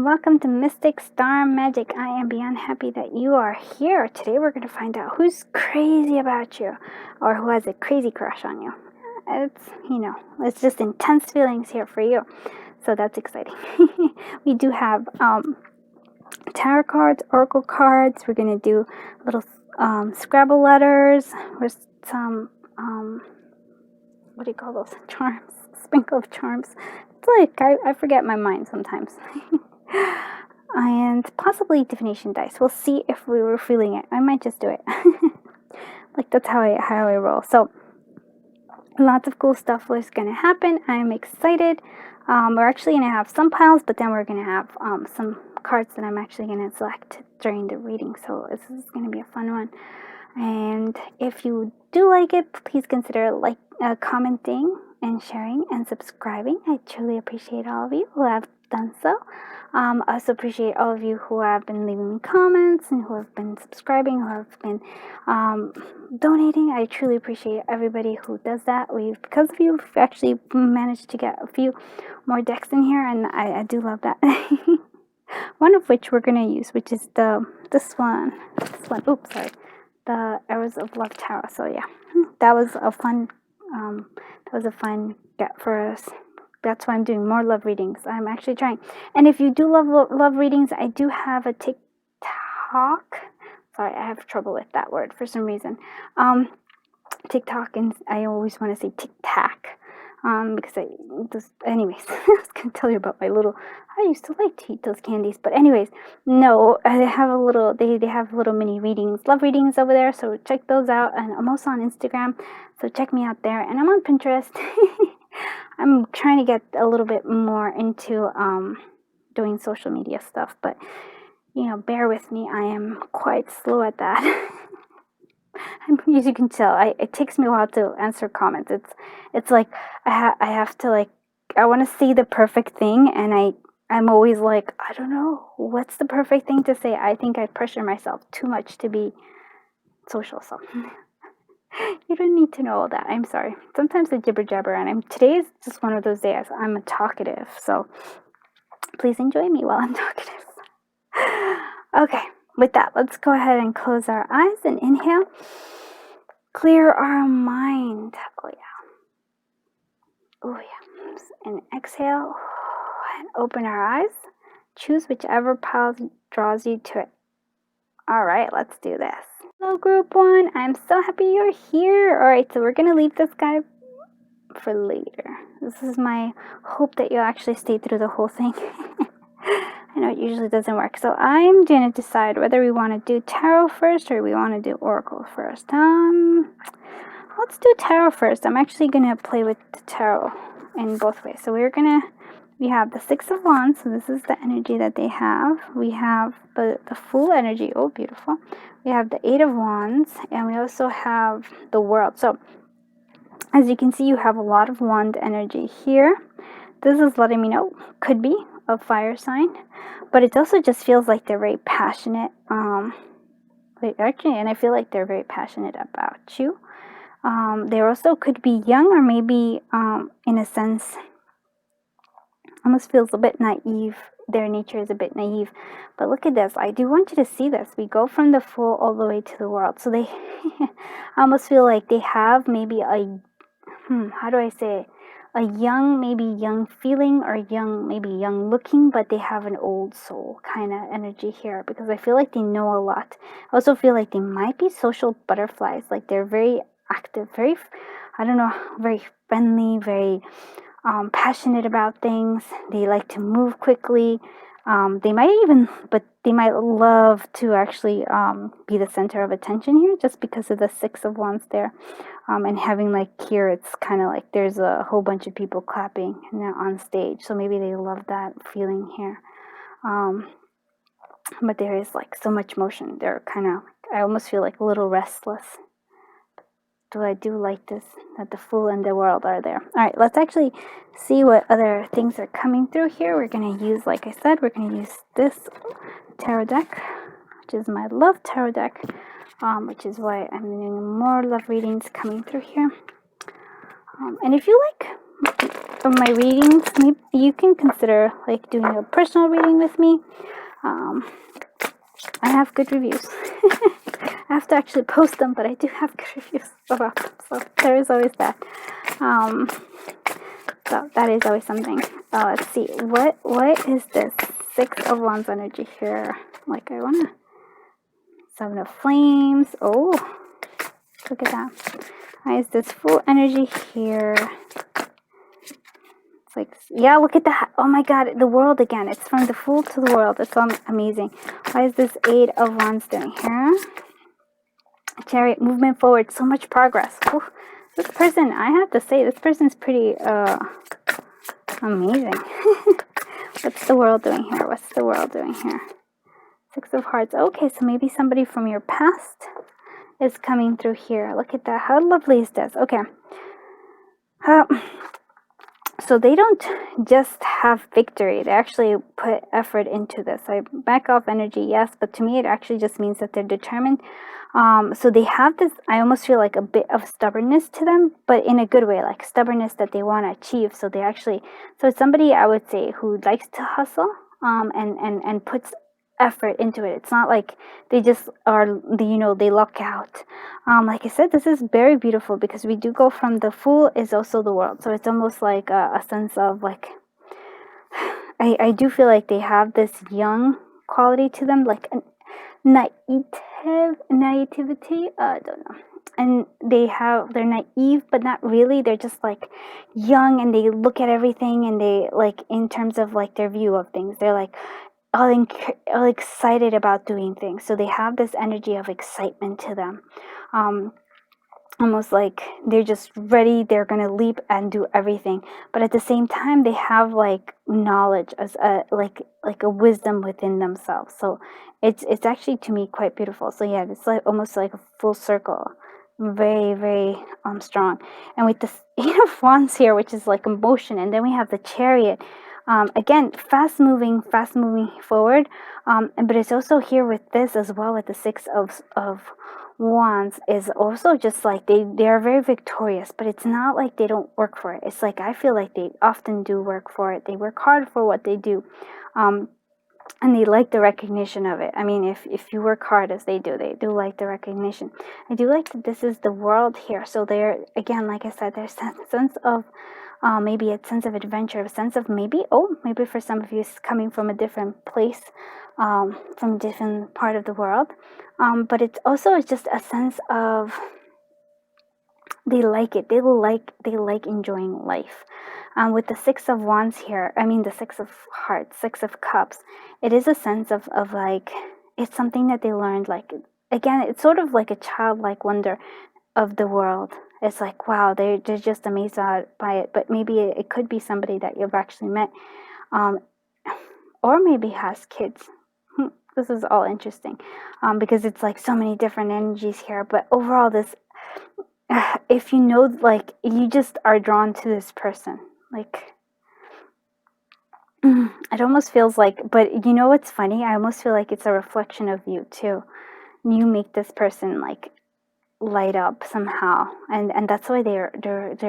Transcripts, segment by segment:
welcome to Mystic Star Magic. I am beyond happy that you are here. Today we're going to find out who's crazy about you or who has a crazy crush on you. It's just intense feelings here for you. So that's exciting. We do have tarot cards, oracle cards. We're going to do little Scrabble letters with some, what do you call those? Charms. Sprinkle of charms. It's like, I forget my mind sometimes. And possibly divination dice. We'll see if we were feeling it. I might just do it. Like, that's how I roll. So lots of cool stuff was going to happen. I'm excited. We're actually going to have some piles, but then we're going to have some cards that I'm actually going to select during the reading. So this is going to be a fun one. And if you do like it, please consider commenting and sharing and subscribing. I truly appreciate all of you who have done so. I also appreciate all of you who have been leaving me comments and who have been subscribing, who have been donating. I truly appreciate everybody who does that. Because of you, we've actually managed to get a few more decks in here, and I do love that. One of which we're going to use, which is this one. Oops, sorry. The Arrows of Love Tarot. So yeah, that was a fun get for us. That's why I'm doing more love readings. I'm actually trying. And if you do love readings, I do have a TikTok. Sorry, I have trouble with that word for some reason. TikTok, and I always want to say tic-tac. Because anyways, I was going to tell you about I used to like to eat those candies, but anyways, no, they have little mini readings, love readings over there, so check those out, and I'm also on Instagram, so check me out there, and I'm on Pinterest. I'm trying to get a little bit more into, doing social media stuff, but, bear with me, I am quite slow at that. As you can tell, it takes me a while to answer comments. It's like I have to I want to see the perfect thing, and I'm always like, I don't know what's the perfect thing to say. I think I pressure myself too much to be social. So you don't need to know all that. I'm sorry. Sometimes I jibber jabber, and today is just one of those days. I'm a talkative, so please enjoy me while I'm talkative. Okay. With that, let's go ahead and close our eyes and inhale. Clear our mind. Oh, yeah. And exhale. And open our eyes. Choose whichever pile draws you to it. All right, let's do this. Hello, group one. I'm so happy you're here. All right, so we're going to leave this guy for later. This is my hope that you'll actually stay through the whole thing. I know it usually doesn't work. So I'm going to decide whether we want to do tarot first or we want to do oracle first. Let's do tarot first. I'm actually going to play with the tarot in both ways. So we have the Six of Wands. So this is the energy that they have. We have the Fool energy. Oh, beautiful. We have the Eight of Wands. And we also have the World. So as you can see, you have a lot of wand energy here. This is letting me know, could be a fire sign, but it also just feels like they're very passionate. Actually, and I feel like they're very passionate about you. They also could be young, or maybe, in a sense, almost feels a bit naive. Their nature is a bit naive. But look at this. I do want you to see this. We go from the Fool all the way to the World. So they, I almost feel like they have maybe how do I say it? A young feeling, or maybe young looking, but they have an old soul kind of energy here, because I feel like they know a lot. I also feel like they might be social butterflies, like they're very active, very friendly, very passionate about things. They like to move quickly. They might love to actually be the center of attention here, just because of the Six of Wands there. And having here, it's kind of like there's a whole bunch of people clapping on stage. So maybe they love that feeling here. But there is so much motion. They're I almost feel like a little restless. I do like this, that the Fool and the World are there. All right, let's actually see what other things are coming through here. We're going to use, like I said, we're going to use this tarot deck, which is my love tarot deck, which is why I'm doing more love readings coming through here. And if you like of my readings, maybe you can consider like doing a personal reading with me. I have good reviews. I have to actually post them, but I do have good reviews about them, so there is always that. So that is always something. Let's see, what is this 6 of Wands energy here? Like, I wanna 7 of Flames. Oh, look at that. Why is this full energy here? It's like, yeah, look at that. Oh my god, the world again. It's from the Fool to the world. It's amazing. Why is this 8 of Wands doing here? Chariot, movement forward, so much progress. Ooh, this person, I have to say, this person's pretty amazing. What's the world doing here? What's the world doing here? 6 of Hearts. Okay, so maybe somebody from your past is coming through here. Look at that. How lovely is this? Okay. So they don't just have victory. They actually put effort into this. I back off energy, yes, but to me it actually just means that they're determined. So they have this, I almost feel like a bit of stubbornness to them, but in a good way, like stubbornness that they want to achieve. So they actually, so it's somebody I would say who likes to hustle, and puts effort into it. It's not like they just are, they luck out. Like I said, this is very beautiful because we do go from the Fool is also the world. So it's almost like a sense of like, I do feel like they have this young quality to them, like a naivety. I don't know. And they're naive, but not really. They're just like young, and they look at everything, and they like, in terms of like their view of things, they're like all excited about doing things. So they have this energy of excitement to them. Almost like they're just ready, they're gonna leap and do everything, but at the same time they have like knowledge as a like a wisdom within themselves. So it's actually, to me, quite beautiful. So yeah, it's like almost like a full circle, very, very strong. And with this 8 of Wands here, which is like emotion, and then we have the Chariot, again, fast moving forward, but it's also here with this as well, with the 6 of Wands, is also just like they are very victorious, but it's not like they don't work for it. It's like, I feel like they often do work for it. They work hard for what they do, and they like the recognition of it. I mean, if you work hard as they do like the recognition. I do like that this is the world here. So there, again, like I said, there's a sense of maybe a sense of adventure, a sense of maybe for some of you it's coming from a different place, from a different part of the world, but it's also just a sense of they like it. They like enjoying life. With the 6 of Wands here, I mean the 6 of Hearts, 6 of Cups, it is a sense of like, it's something that they learned. Like, again, it's sort of like a childlike wonder of the world. It's like, wow, they're just amazed by it. But maybe it could be somebody that you've actually met, or maybe has kids. This is all interesting, because it's like so many different energies here. But overall, this, if you know, like, you just are drawn to this person. Like, it almost feels like, but you know what's funny? I almost feel like it's a reflection of you too. You make this person like light up somehow, and that's why they're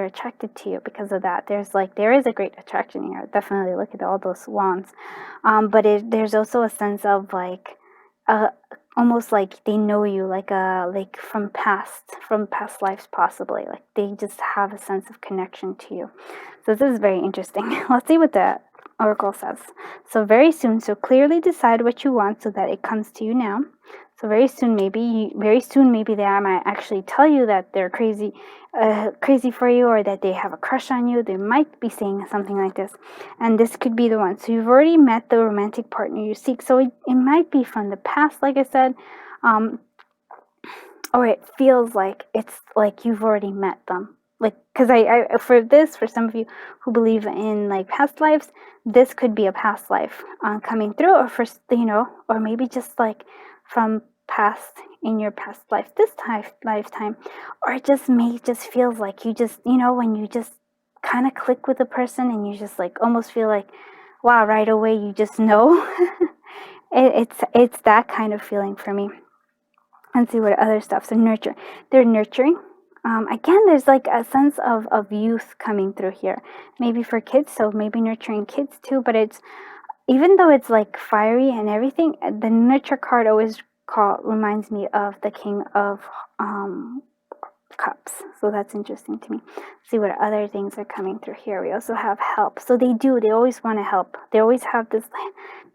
attracted to you, because of that. There is a great attraction here. Definitely look at all those wands, but there's also a sense of like, almost like they know you, like from past lives, possibly. Like they just have a sense of connection to you. So this is very interesting. Let's see what the oracle says. So very soon, so clearly decide what you want so that it comes to you now. So very soon maybe they might actually tell you that they're crazy for you, or that they have a crush on you. They might be saying something like this, and this could be the one. So you've already met the romantic partner you seek. So it might be from the past, like I said, or it feels like it's like you've already met them. Like, because for some of you who believe in like past lives, this could be a past life coming through, or or maybe just like from past, in your past life, this lifetime, or it just feels like you just, when you just kind of click with a person, and you just like almost feel like, wow, right away you just know. It's that kind of feeling for me. Let's see what other stuff. So nurture. They're nurturing. Again, there's like a sense of youth coming through here. Maybe for kids, so maybe nurturing kids too. But it's, even though it's like fiery and everything, the nurture card always reminds me of the King of Cups. So that's interesting to me. See what other things are coming through here. We also have help. So they always want to help. They always have this,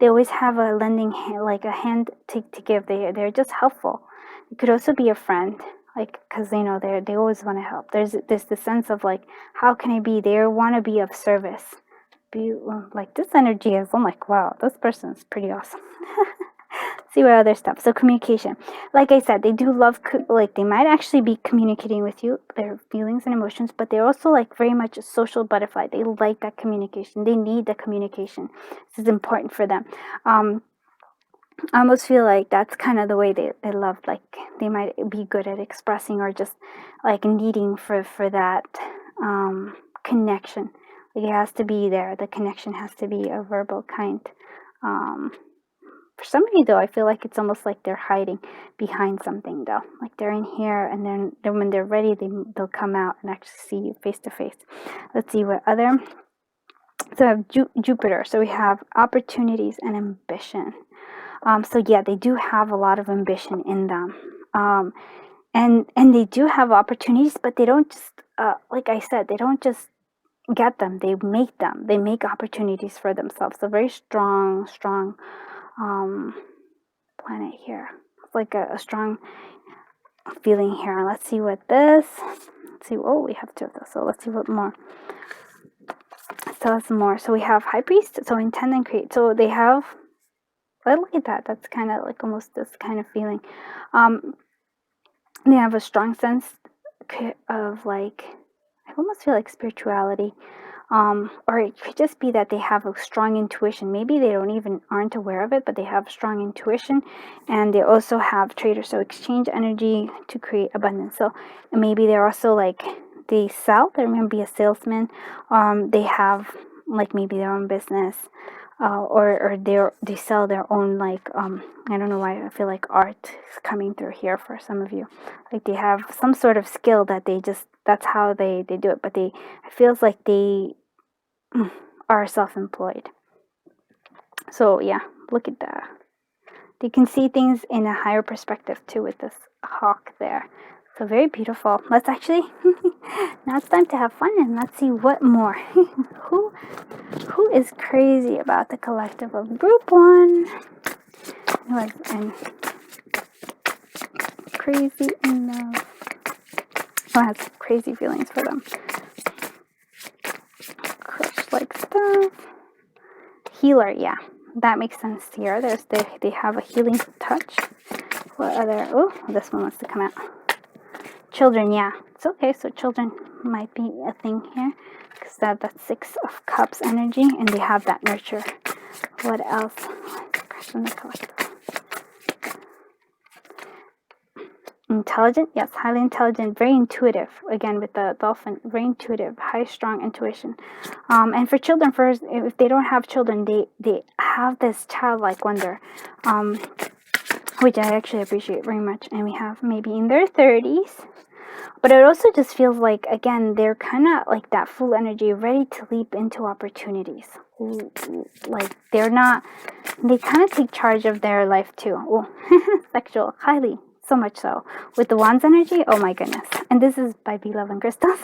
they always have a lending hand, like a hand to give. They're just helpful. It could also be a friend, like, because they always want to help. There's the sense of like, how can I be? They want to be of service. Like this energy is, I'm like, wow, this person's pretty awesome. See what other stuff. So communication, like I said, they do love, like they might actually be communicating with you their feelings and emotions, but they're also like very much a social butterfly. They like that communication. They need the communication. This is important for them. I almost feel like that's kind of the way they love, like they might be good at expressing or just like needing for that connection. Like it has to be there. The connection has to be a verbal kind. For somebody though, I feel like it's almost like they're hiding behind something though. Like they're in here, and then when they're ready, they'll come out and actually see you face to face. Let's see what other. So we have Jupiter. So we have opportunities and ambition. So yeah, they do have a lot of ambition in them. And they do have opportunities, but they don't just like I said, they don't just get them. They make them. They make opportunities for themselves. So very strong planet here. It's like a strong feeling here. Let's see what this. Let's see. Oh, we have two of those. So let's see what more. So that's more. So we have High Priest. So intend and create. So they have. I look at that. That's kind of like almost this kind of feeling. They have a strong sense of like, I almost feel like spirituality. Or it could just be that they have a strong intuition. Maybe they aren't aware of it, but they have strong intuition, and they also have traders. So exchange energy to create abundance. So maybe they're also like, they sell. They may be a salesman. They have like maybe their own business, or they sell their own, like I don't know why I feel like art is coming through here for some of you. Like they have some sort of skill that that's how they do it. But it feels like they are self-employed. So yeah, look at that. They can see things in a higher perspective too with this hawk there. So very beautiful. Let's actually now it's time to have fun, and let's see what more. who is crazy about the collective of group one? And crazy in love. Oh, has crazy feelings for them. Like stuff. Healer, yeah, that makes sense here. They have a healing touch. What other? Oh, this one wants to come out. Children, yeah, it's okay. So children might be a thing here because that's 6 of Cups energy, and they have that nurture. What else? Intelligent, yes, highly intelligent, very intuitive. Again, with the dolphin, very intuitive, high, strong intuition. And for children, first, if they don't have children, they have this childlike wonder, which I actually appreciate very much. And we have maybe in their 30s, but it also just feels like, again, they're kind of like that full energy, ready to leap into opportunities. Like they kind of take charge of their life too. Oh, sexual, highly. So much so. With the Wands energy, oh my goodness. And this is by Be Love and Crystals.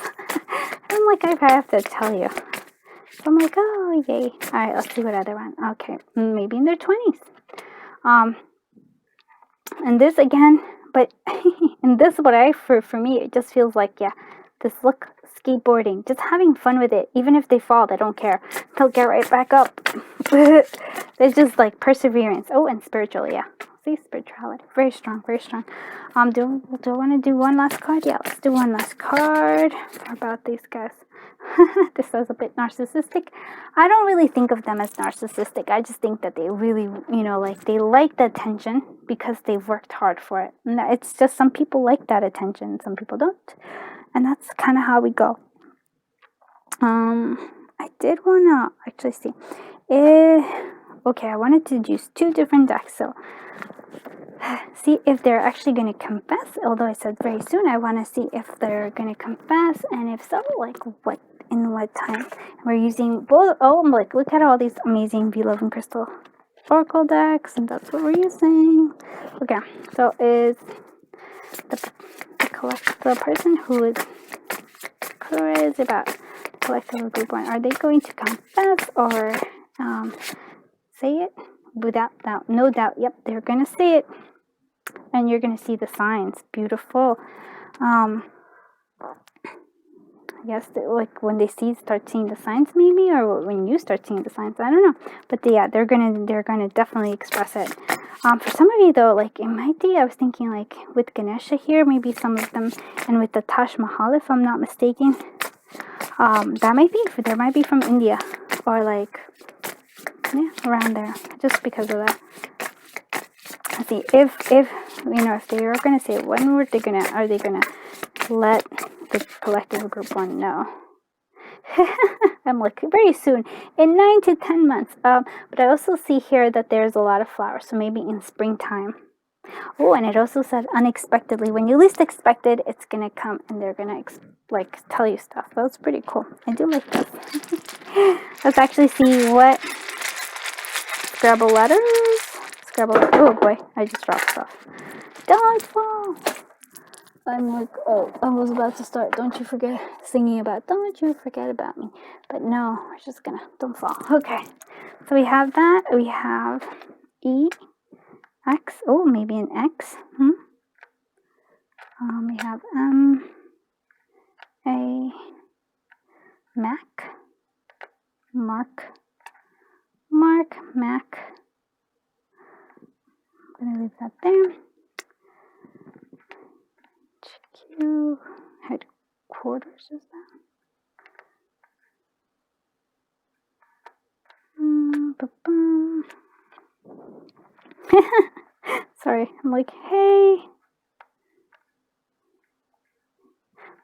I'm like, I have to tell you. So I'm like, oh, yay. Alright, let's see what other one. Okay, maybe in their 20s. And this again, but in this, for me, it just feels like, yeah, this look, skateboarding, just having fun with it. Even if they fall, they don't care. They'll get right back up. There's just like perseverance. Oh, and spiritual, yeah. See, spirituality, very strong, very strong. Do I want to do one last card? Yeah, let's do one last card about these guys. This is a bit narcissistic. I don't really think of them as narcissistic. I just think that they really, like they like the attention because they've worked hard for it. And it's just some people like that attention, some people don't, and that's kind of how we go. I did wanna actually see. Okay, I wanted to use 2 different decks. So see if they're actually going to confess. Although I said very soon, I want to see if they're going to confess, and if so, like what in what time. We're using both. Oh, like look at all these amazing V11 crystal oracle decks, and that's what we're using. Okay, so is the person who is curious about collective group one, are they going to confess or say it without doubt? No doubt. Yep, they're going to say it. And you're going to see the signs. Beautiful. Yes, like when they start seeing the signs, maybe, or when you start seeing the signs, I don't know. But they're gonna definitely express it. For some of you though, like it might be, I was thinking like with Ganesha here, maybe some of them, and with the Taj Mahal, if I'm not mistaken, there might be from India, or like around there, just because of that. Let's see if they are gonna say one word, are they gonna let the collective group one know? I'm like very soon, in 9 to 10 months. But I also see here that there's a lot of flowers, so maybe in springtime. Oh, and it also said unexpectedly. When you least expect it, it's gonna come, and they're gonna like tell you stuff. That's pretty cool. I do like this. Let's actually see what Scrabble Letters. Oh boy, I just dropped stuff. Don't fall. I'm like, oh, I was about to start. Don't you forget singing about. Don't you forget about me. But no, we're just gonna. Don't fall. Okay. So we have that. We have E, X. Oh, maybe an X. We have M, A, Mac, Mark, Mac. I'm gonna leave that there. Q, headquarters is that? Sorry, I'm like, hey.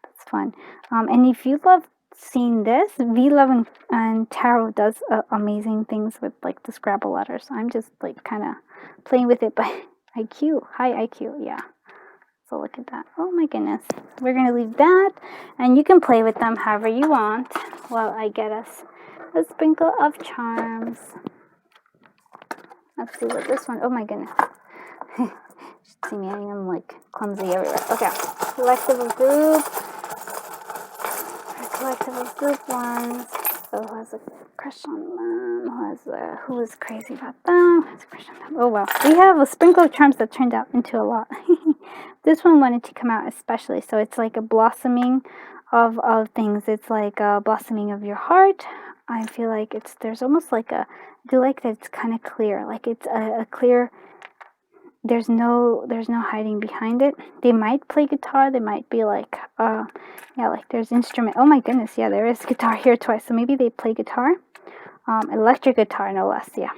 That's fun. And if you love seeing this, V11 and Tarot does amazing things with like the Scrabble letters. I'm just like kind of playing with it, but high IQ, yeah. So look at that. Oh my goodness. We're going to leave that, and you can play with them however you want while I get us a sprinkle of charms. Let's see what this one, oh my goodness. You should see me, I am like clumsy everywhere. Okay, collective of group ones. So who has a crush on them? Who is crazy about them? Who has a crush on them? Oh wow. We have a sprinkle of charms that turned out into a lot. This one wanted to come out especially. So it's like a blossoming of things. It's like a blossoming of your heart. I feel like there's almost like I do like that it's kind of clear. Like it's a clear, there's no hiding behind it. They might play guitar. They might be like, like there's instrument. Oh my goodness, yeah, there is guitar here twice. So maybe they play guitar, electric guitar, no less. Yeah.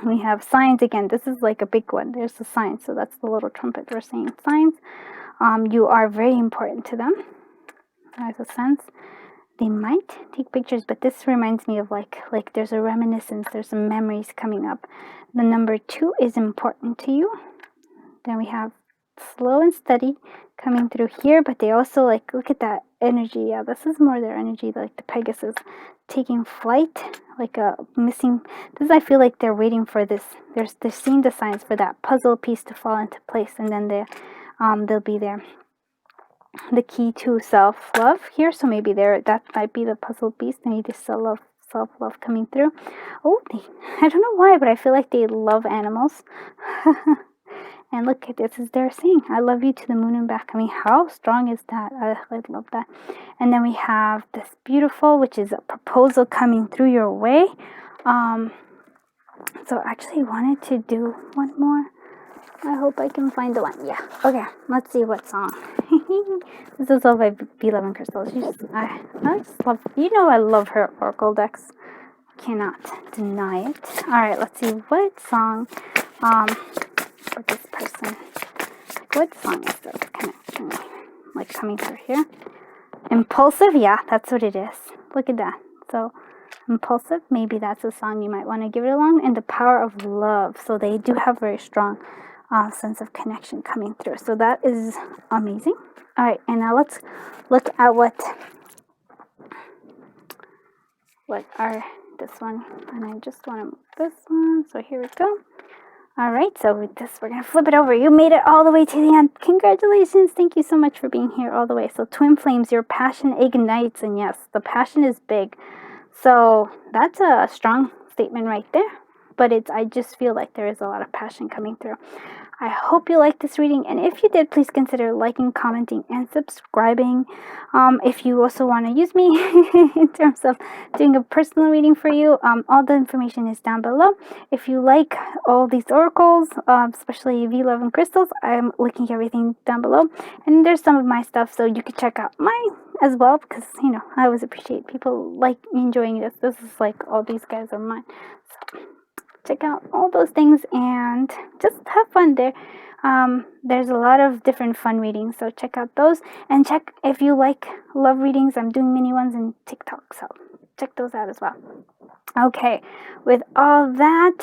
We have signs again. This is like a big one. There's the signs. So that's the little trumpet we're saying. Signs. You are very important to them. There's a sense. They might take pictures, but this reminds me of like there's a reminiscence. There's some memories coming up. The number 2 is important to you. Then we have slow and steady coming through here, but they also like, look at that energy. Yeah, this is more their energy, like the Pegasus taking flight, like a missing. This, I feel like they're waiting for this. They're seeing the signs for that puzzle piece to fall into place, and then they'll be there. The key to self-love here, so maybe that might be the puzzle piece. They need this self-love coming through. Oh, I don't know why, but I feel like they love animals. And look at this, is they're saying, I love you to the moon and back. I mean, how strong is that? I love that. And then we have this beautiful, which is a proposal coming through your way. So I actually wanted to do one more. I hope I can find the one. Yeah. Okay, let's see what song. This is all by V11 Crystals. I just love, I love her oracle decks. Cannot deny it. Alright, let's see what song for this person. What song is this connection like coming through here? Impulsive, yeah, that's what it is. Look at that. So impulsive, maybe that's a song you might want to give it along. And the power of love. So they do have very strong sense of connection coming through. So that is amazing. All right, and now let's look at what are this one, and I just want to move this one. So here we go. All right, so with this, we're going to flip it over. You made it all the way to the end. Congratulations. Thank you so much for being here all the way. So twin flames, your passion ignites, and yes, the passion is big. So that's a strong statement right there. But I just feel like there is a lot of passion coming through. I hope you liked this reading, and if you did, please consider liking, commenting, and subscribing. If you also want to use me in terms of doing a personal reading for you, all the information is down below. If you like all these oracles, especially V-Love and crystals, I'm linking everything down below, and there's some of my stuff, so you can check out mine as well, because I always appreciate people like enjoying this. This is like all these guys are mine. So check out all those things and just have fun there. There's a lot of different fun readings, so check out those, and check if you love readings. I'm doing mini ones in TikTok, so check those out as well. Okay, with all that,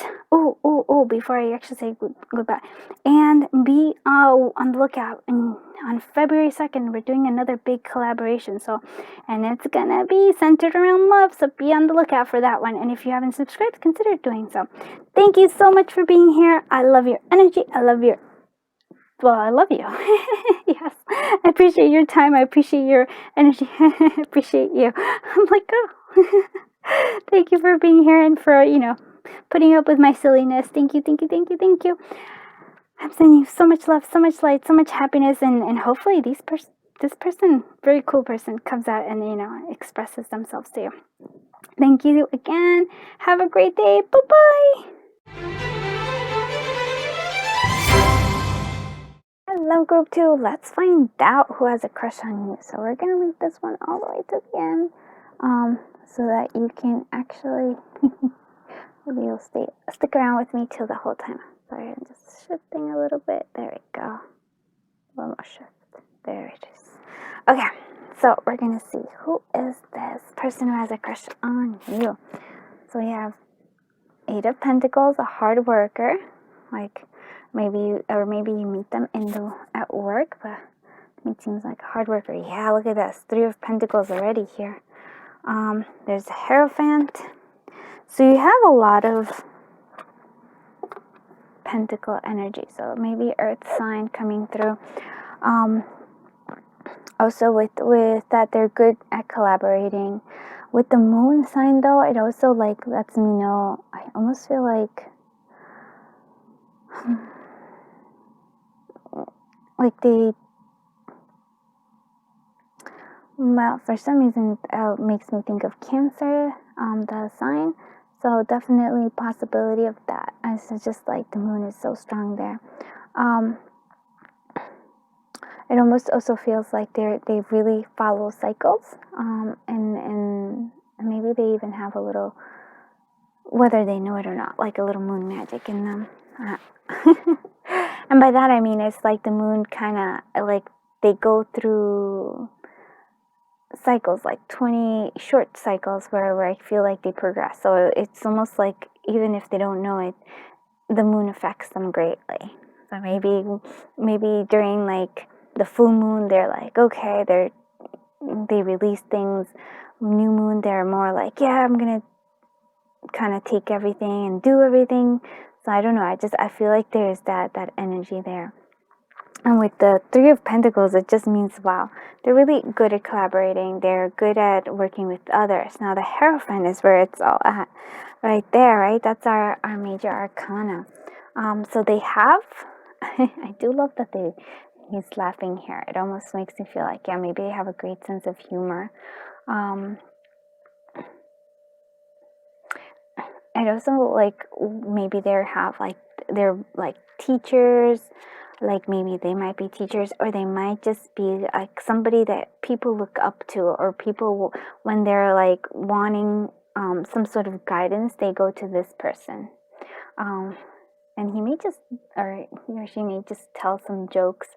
before I actually say goodbye, and be on the lookout. And on February 2nd, we're doing another big collaboration, and it's gonna be centered around love, so be on the lookout for that one. And if you haven't subscribed, consider doing so. Thank you so much for being here. I love your energy. I love you. Yes, I appreciate your time. I appreciate your energy. I appreciate you. I'm like, oh. Thank you for being here and for, putting up with my silliness. Thank you, thank you, thank you, thank you. I'm sending you so much love, so much light, so much happiness, and hopefully this person, very cool person, comes out and, expresses themselves to you. Thank you again. Have a great day. Bye-bye. Hello, group 2. Let's find out who has a crush on you. So we're going to leave this one all the way to the end. So that you can actually maybe you'll stick around with me till the whole time. Sorry, I'm just shifting a little bit. There we go. One more shift. There it is. Okay, so we're gonna see who is this person who has a crush on you. So we have 8 of Pentacles, a hard worker. Maybe you meet them at work, but it seems like a hard worker. Yeah, look at this. 3 of Pentacles already here. There's a Hierophant. So you have a lot of Pentacle energy. So maybe Earth sign coming through. Also with that, they're good at collaborating. With the Moon sign though, it also lets me know, I almost feel for some reason, it makes me think of Cancer, the sign. So definitely possibility of that. It's just like the Moon is so strong there. It almost also feels like they really follow cycles, and maybe they even have a little, whether they know it or not, like a little moon magic in them. And by that I mean it's like the moon kind of they go through cycles, like 20 short cycles where I feel like they progress. So it's almost like even if they don't know it, the moon affects them greatly. So maybe during the full moon, they're like, okay, they release things. New moon, they're more like, yeah, I'm gonna kind of take everything and do everything. So I don't know, I feel like there's that energy there. And with the 3 of Pentacles, it just means, wow, they're really good at collaborating. They're good at working with others. Now the Hierophant is where it's all at, right there, right? That's our major arcana. So they have, I do love that he's laughing here. It almost makes me feel like, yeah, maybe they have a great sense of humor. And also maybe they're teachers, maybe they might be teachers, or they might just be somebody that people look up to, or people, when they're wanting some sort of guidance, they go to this person. And he or she may just tell some jokes,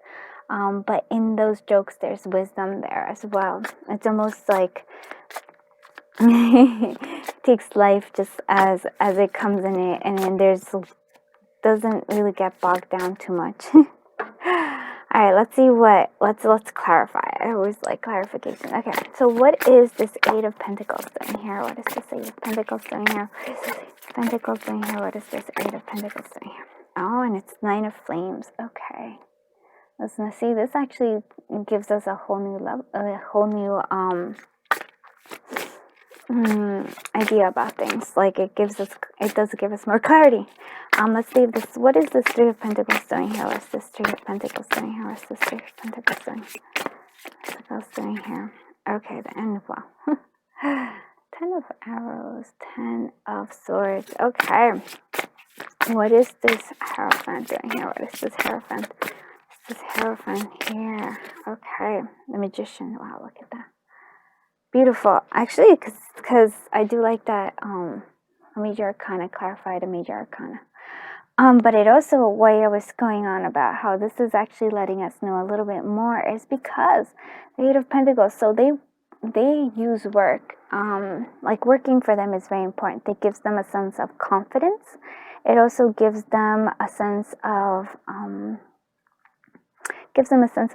but in those jokes there's wisdom there as well. It's almost like takes life just as it comes in it, and then there's doesn't really get bogged down too much. All right, let's see let's clarify. I always like clarification. Okay, so what is this Eight of Pentacles doing here? What is this Eight of Pentacles doing here? What is this Eight of Pentacles doing here? What is this Eight of Pentacles doing here? Oh, and it's Nine of Flames. Okay. Listen, see, this actually gives us a whole new level, a whole new idea about things. Like it does give us more clarity. Let's see if this, what is this Three of Pentacles doing here? What's this Three of Pentacles doing here? What's this Three of Pentacles doing here? Okay, the end, well. 10 of Arrows, 10 of Swords. Okay. What is this Hierophant doing here? What is this Hierophant? This Hierophant here. Okay. The Magician. Wow, look at that. Beautiful. Actually, because I do like that a major arcana clarified a major arcana. But it also, why I was going on about how this is actually letting us know a little bit more is because the Eight of Pentacles, so they use work. Like working for them is very important. It gives them a sense of confidence. It also gives them a sense of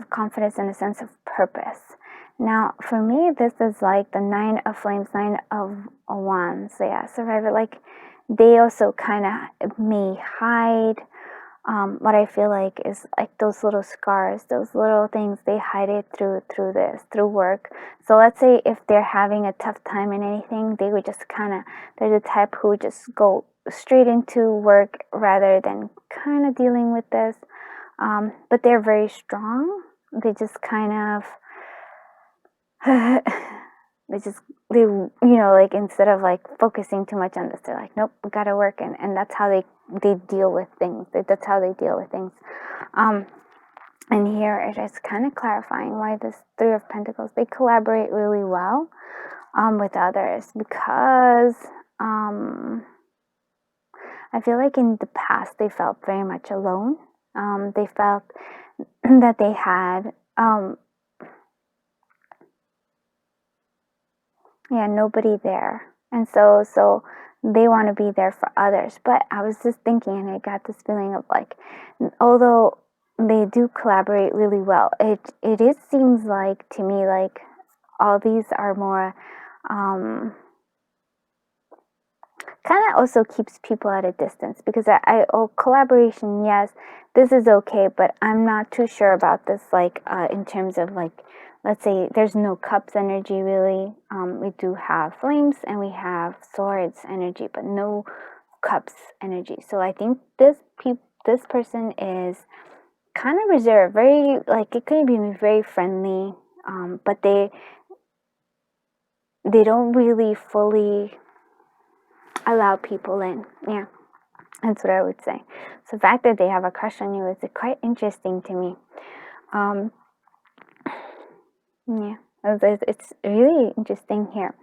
confidence and a sense of purpose. Now, for me, this is like the Nine of Flames, Nine of Wands. So yeah, Survivor, like they also kind of may hide what I feel like is like those little scars, those little things, they hide it through work. So let's say if they're having a tough time in anything, they would just they're the type who would just go straight into work rather than kind of dealing with this. But they're very strong. They just kind of they like instead of like focusing too much on this, they're like, nope, we gotta work, and that's how they deal with things. That's how they deal with things. And here it is kind of clarifying why this Three of Pentacles, they collaborate really well with others, because I feel like in the past they felt very much alone. They felt that they had nobody there, and so they want to be there for others. But I was just thinking, and I got this feeling of like, although they do collaborate really well, it seems like to me like all these are more kind of also keeps people at a distance, because collaboration, yes, this is okay, but I'm not too sure about this, like in terms of like, let's say there's no Cups energy really. We do have Flames and we have Swords energy, but no Cups energy. So I think this person is kind of reserved, very, like, it could be very friendly, but they don't really fully allow people in. Yeah, that's what I would say. So the fact that they have a crush on you is quite interesting to me. Yeah, it's really interesting here.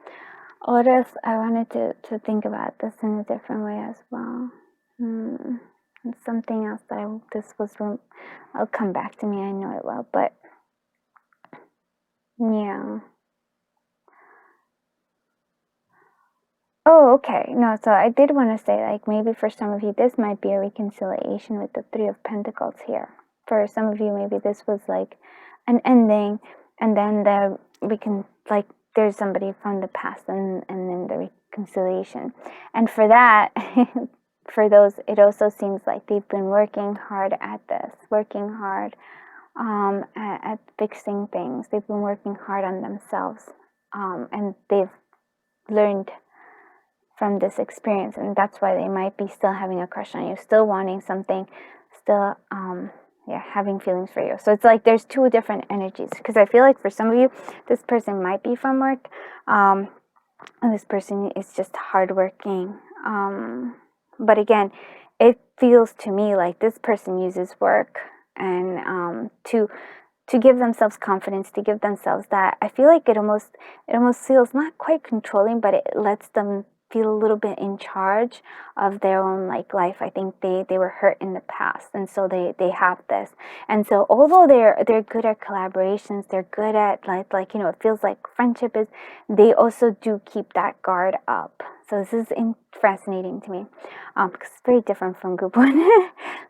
What else? I wanted to think about this in a different way as well. It's something else that I'll come back to me, I know it will, but yeah. Oh, okay. No, so I did want to say, like, maybe for some of you, this might be a reconciliation with the Three of Pentacles here. For some of you, maybe this was like an ending, and then there's somebody from the past, and then the reconciliation. And for that, for those, it also seems like they've been working hard at this, working hard at fixing things. They've been working hard on themselves, and they've learned from this experience, and that's why they might be still having a crush on you, still wanting something, still having feelings for you. So it's like there's two different energies, because I feel like for some of you, this person might be from work, and this person is just hardworking. But again, it feels to me like this person uses work and to give themselves confidence, to give themselves that. I feel like it almost feels not quite controlling, but it lets them feel a little bit in charge of their own like life. I think they were hurt in the past, and so they have this. And so although they're good at collaborations, they're good at like it feels like friendship is, they also do keep that guard up. So this is fascinating to me, because it's very different from group one.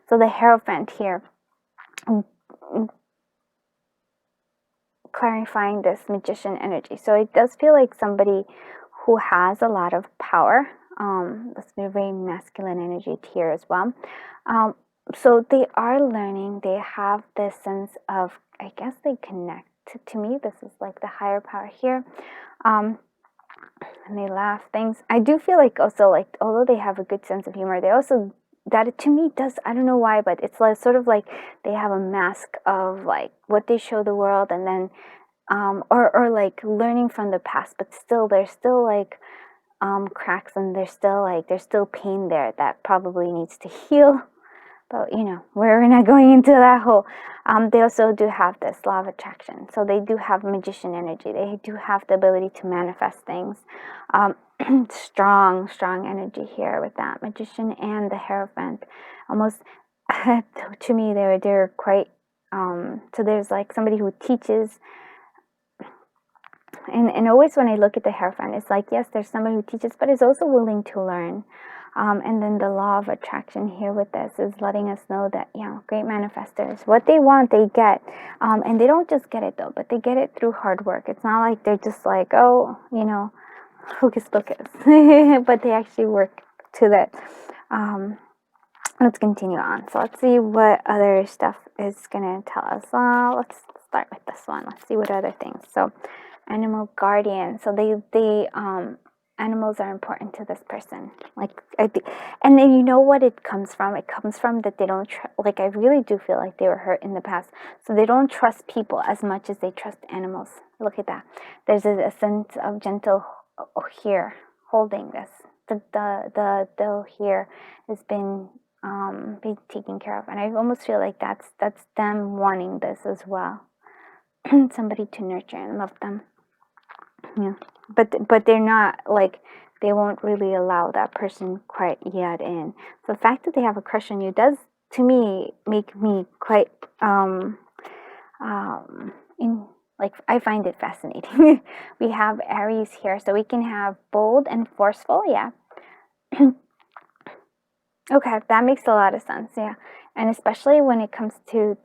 So the Hierophant here, clarifying this magician energy. So it does feel like somebody who has a lot of power. That's very masculine energy here as well. So they are learning. They have this sense of, I guess they connect. To me, this is like the higher power here. And they laugh things. I do feel like also, like, although they have a good sense of humor, they also, that to me does, I don't know why, but it's like sort of like they have a mask of like what they show the world, and then or like learning from the past, but still there's still like cracks, and there's still pain there that probably needs to heal. But you know, we're not going into that whole. They also do have this law of attraction, so they do have magician energy. They do have the ability to manifest things. Strong energy here with that magician and the Hierophant. Almost to me, they're quite. So there's like somebody who teaches. And always when I look at the Hierophant, it's like, yes, there's somebody who teaches, but is also willing to learn. And then the law of attraction here with this is letting us know that, you know, great manifestors, what they want, they get. And they don't just get it, though, but they get it through hard work. It's not like they're just like, oh, you know, hocus pocus. But they actually work to that. Let's continue on. So let's see what other stuff is going to tell us. Let's start with this one. Let's see what other things. So animal guardian. So they animals are important to this person. Like, and then you know what it comes from? It comes from that they don't like, I really do feel like they were hurt in the past, so they don't trust people as much as they trust animals. Look at that. There's a sense of gentle here holding this. The here has been taken care of, and I almost feel like that's them wanting this as well. Somebody to nurture and love them. Yeah, but they're not like, they won't really allow that person quite yet in. So the fact that they have a crush on you does, to me, make me quite like, I find it fascinating. We have Aries here, so we can have bold and forceful. Yeah. Okay, that makes a lot of sense. Yeah, and especially when it comes to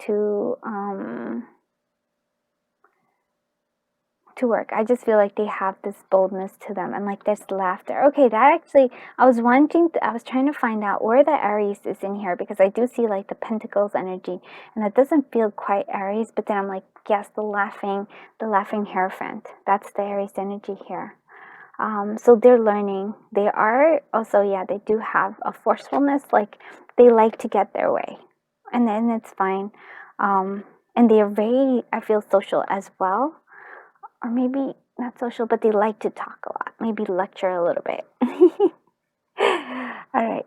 work, I just feel like they have this boldness to them, and like this laughter. Okay, that actually, I was trying to find out where the Aries is in here, because I do see like the Pentacles energy, and that doesn't feel quite Aries, but then I'm like, yes, the laughing Hierophant, that's the Aries energy here. So they're learning. They are also, yeah, they do have a forcefulness, like they like to get their way, and then it's fine. And they are very, I feel, social as well. Or maybe not social, but they like to talk a lot. Maybe lecture a little bit. All right.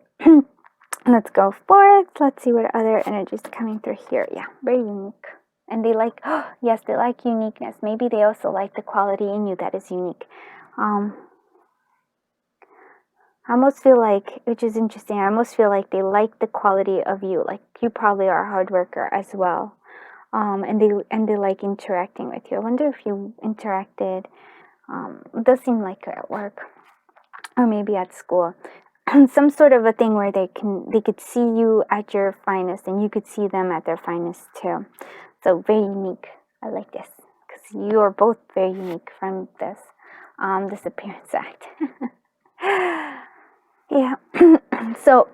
Let's go forth. Let's see what other energies coming through here. Yeah, very unique. And they like, yes, they like uniqueness. Maybe they also like the quality in you that is unique. I almost feel like, which is interesting, I almost feel like they like the quality of you. Like, you probably are a hard worker as well. And they like interacting with you. I wonder if you interacted. It does seem like at work, or maybe at school, some sort of a thing where they could see you at your finest, and you could see them at their finest too. So very unique. I like this, because you are both very unique from this disappearance act. Yeah. So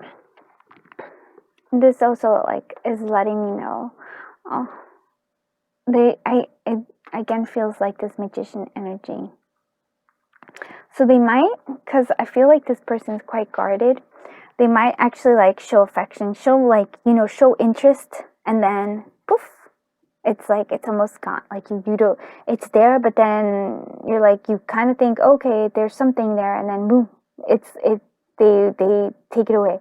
this also like is letting me know. It again feels like this magician energy. So they might, because I feel like this person is quite guarded, they might actually like show affection, show like, you know, show interest, and then poof, it's like, it's almost gone. Like you don't, it's there, but then you're like, you kind of think, okay, there's something there, and then boom, they take it away.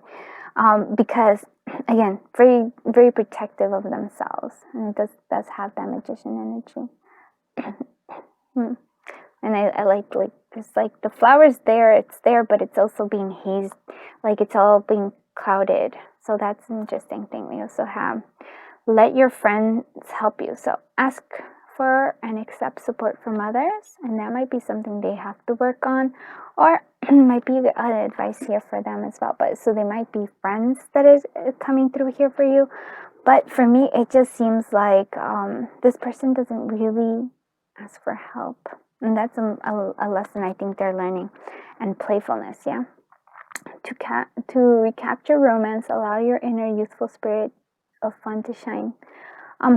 Because again, very, very protective of themselves, and it does have that magician energy. And I like it's like the flower's there, it's there, but it's also being hazed, like it's all being clouded. So that's an interesting thing. We also have, let your friends help you. So ask for and accept support from others, and that might be something they have to work on, or might be advice here for them as well. But so they might be friends that is coming through here for you. But for me, it just seems like this person doesn't really ask for help. And that's a lesson I think they're learning. And playfulness, yeah. To recapture romance, allow your inner youthful spirit of fun to shine.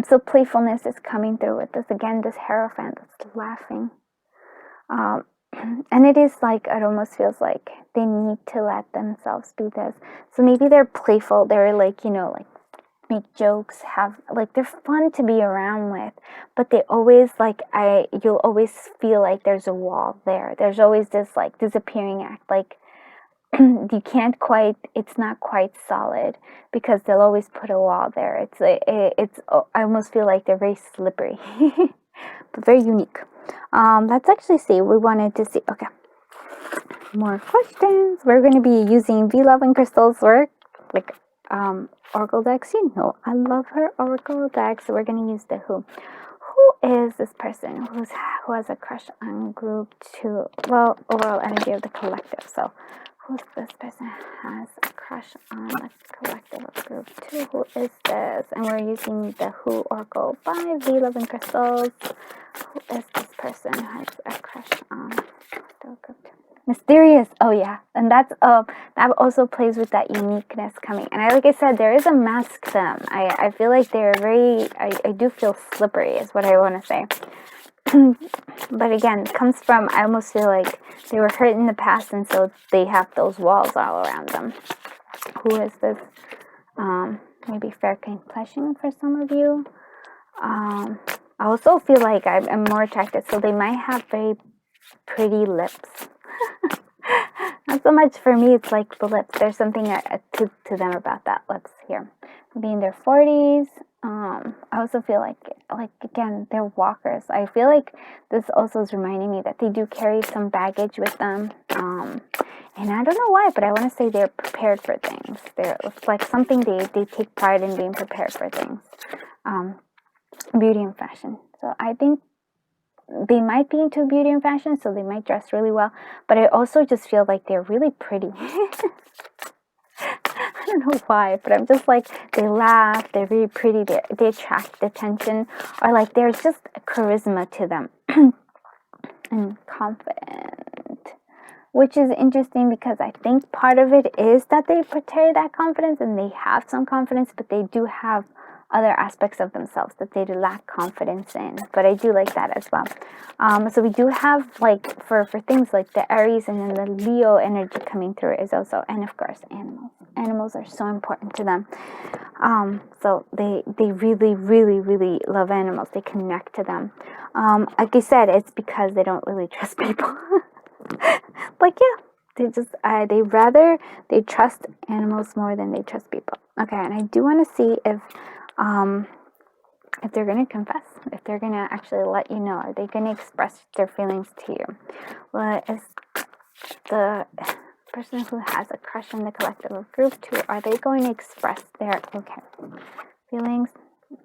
So playfulness is coming through with this. Again, this Hierophant that's laughing. And it is like, it almost feels like they need to let themselves be this. So maybe they're playful. They're like, like make jokes, have like, they're fun to be around with, but they always like, you'll always feel like there's a wall there. There's always this like disappearing act, like you can't quite, it's not quite solid because they'll always put a wall there. It's I almost feel like they're very slippery, but very unique. Let's actually see. We wanted to see. Okay, more questions. We're going to be using V Love and Crystal's work, like Oracle decks. I love her Oracle deck. So we're going to use the Who. Who is this person who has a crush on group 2? Well, overall energy of the collective. So who's this person has a crush on the collective of group 2? Who is this? And we're using the Who Oracle by V Love and Crystals. Who is this person who has a crush on the group 2? Mysterious. Oh yeah, and that also plays with that uniqueness coming. And like I said, there is a mask to them. I feel like they're very. I do feel slippery, is what I want to say. But again, it comes from, I almost feel like they were hurt in the past, and so they have those walls all around them. Who is this? Maybe fair complexion for some of you. I also feel like I'm more attracted, so they might have very pretty lips. Not so much for me, it's like the lips. There's something to them about that lips here. Maybe in their 40s. I also feel like again, they're walkers. I feel like this also is reminding me that they do carry some baggage with them. And I don't know why, but I want to say they're prepared for things. It's like something they take pride in being prepared for things. Beauty and fashion. So I think they might be into beauty and fashion, so they might dress really well. But I also just feel like they're really pretty. I don't know why, but I'm just like, they laugh, they're really pretty, they attract attention, or like there's just a charisma to them. And confident, which is interesting because I think part of it is that they portray that confidence and they have some confidence, but they do have other aspects of themselves that they lack confidence in. But I do like that as well. So we do have, like, for things like the Aries and then the Leo energy coming through is also, and of course animals. Animals are so important to them. So they really, really, really love animals. They connect to them. Like I said, it's because they don't really trust people. Like, yeah, they trust animals more than they trust people. Okay, and I do want to see if they're going to confess, if they're going to actually let you know, are they going to express their feelings to you? What is the person who has a crush on the collective of group 2, are they going to express their feelings?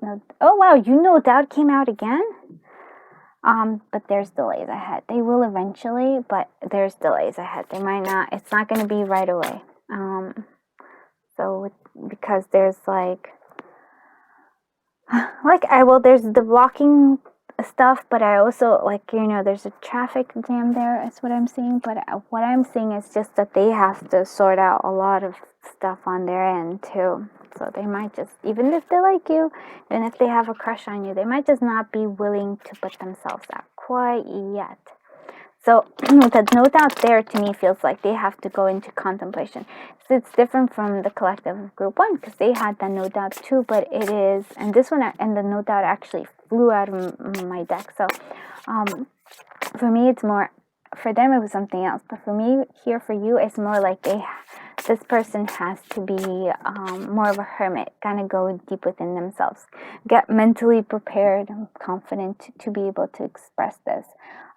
No. Oh wow, no doubt came out again. But there's delays ahead. They will eventually, but there's delays ahead. They might not. It's not going to be right away. Because there's there's the blocking stuff, but I also there's a traffic jam there. Is what I'm seeing. But what I'm seeing is just that they have to sort out a lot of stuff on their end too. So they might just, even if they like you, and if they have a crush on you, they might just not be willing to put themselves out quite yet. So the no doubt there to me feels like they have to go into contemplation. So it's different from the collective of group 1 because they had that no doubt too, but it is, and this one, and the no doubt actually flew out of my deck. So for me, it's more, for them it was something else, but for me here, for you, it's more like this person has to be more of a hermit, kind of go deep within themselves, get mentally prepared and confident to be able to express this.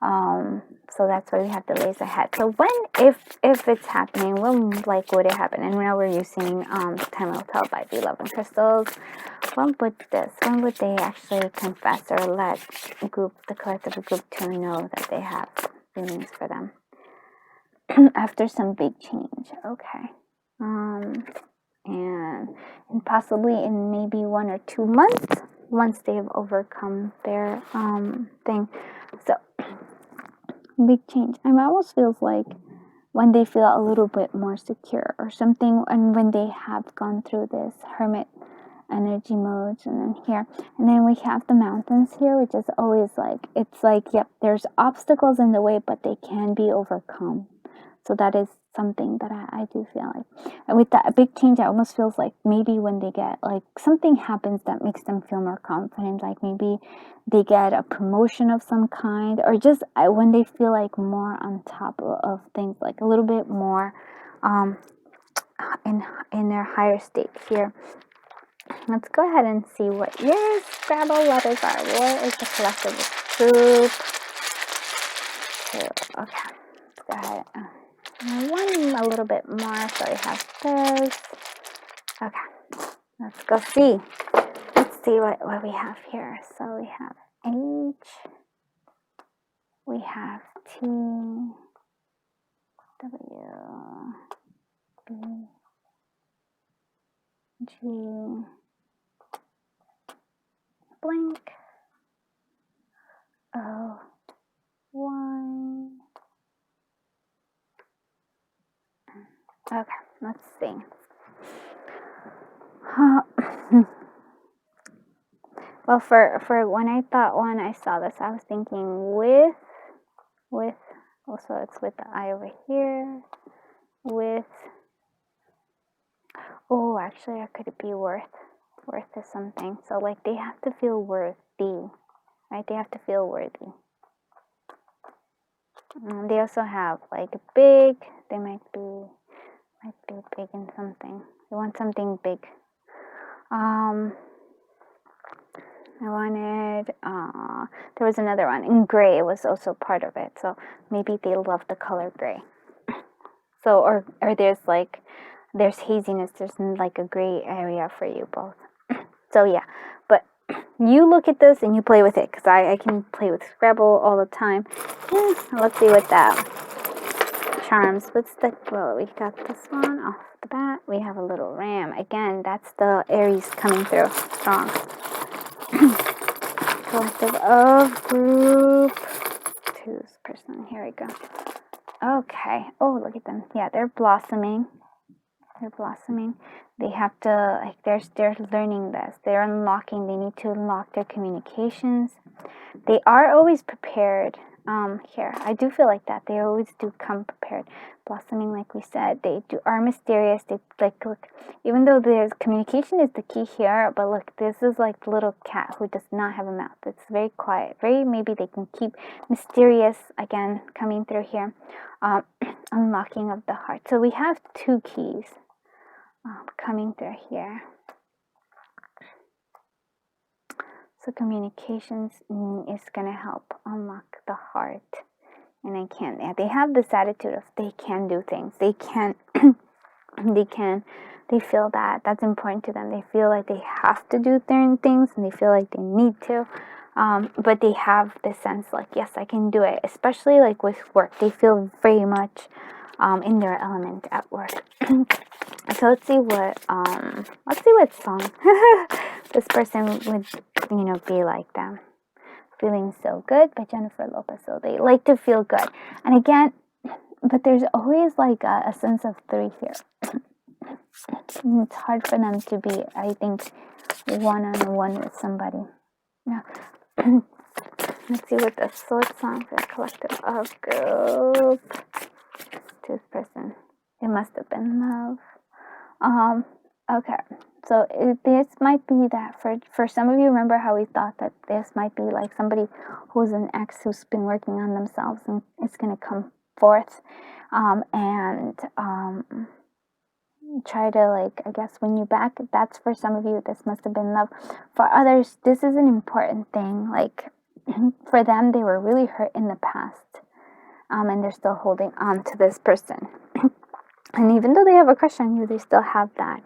So that's why we have delays ahead. So if it's happening, when would it happen? And now we're using Time Will Tell by V Love and Crystals. When would they actually confess or let the collective of group 2 know that they have feelings for them? after some big change. Okay. And possibly in maybe 1 or 2 months, once they've overcome their thing. So big change. I almost feels like when they feel a little bit more secure or something, and when they have gone through this hermit energy modes, and then here, and then we have the mountains here, which is always like, it's like, yep, there's obstacles in the way, but they can be overcome. So that is something that I do feel like. And with that big change, it almost feels like maybe when they get, like, something happens that makes them feel more confident, like maybe they get a promotion of some kind, or just when they feel like more on top of things, like a little bit more in their higher state here. Let's go ahead and see what your Scrabble letters are. What is the collective group? Okay, let's go ahead. One a little bit more, so I have this. Okay, let's go see. Let's see what we have here. So we have H, we have T, W, B, G, blank, O, Y. Okay, let's see. Well, for when I saw this, I was thinking with, also it's with the I over here, with, oh, actually, I could be worth is something. So, like, they have to feel worthy, right? They have to feel worthy. They also have, like, big, they might be big in something. They want something big. I wanted, there was another one, and gray was also part of it, so maybe they love the color gray. So, or there's haziness, there's like a gray area for you both. So yeah, but you look at this and you play with it, because I can play with Scrabble all the time. Let's see what that charms. What's the, well, we got this one off the bat. We have a little ram. Again, that's the Aries coming through strong. Collective of group two's person. Here we go. Okay. Oh, look at them. Yeah, they're blossoming. They have to, like, they're learning this. They're unlocking. They need to unlock their communications. They are always prepared. Here, I do feel like that. They always do come prepared. Blossoming, like we said, they are mysterious. They, like, look, even though there's communication is the key here, but look, this is like the little cat who does not have a mouth. It's very quiet. Maybe they can keep mysterious, again, coming through here. Unlocking of the heart. So we have two keys coming through here. So communications is going to help unlock the heart. And they have this attitude of they can do things. They feel that. That's important to them. They feel like they have to do certain things, and they feel like they need to. But they have this sense like, yes, I can do it. Especially like with work. They feel very much in their element at work. So let's see what song this person would, be like them. Feeling So Good by Jennifer Lopez. So they like to feel good. And again, but there's always like a sense of three here. It's hard for them to be, I think, one-on-one with somebody. Now, let's see what the sword song for collective of group to this person. It must have been love. Okay, so this might be that for some of you, remember how we thought that this might be like somebody who's an ex who's been working on themselves, and it's going to come forth and try to, like, I guess, win you back. That's for some of you. This must have been love. For others, this is an important thing. Like, for them, they were really hurt in the past, and they're still holding on to this person. And even though they have a crush on you, they still have that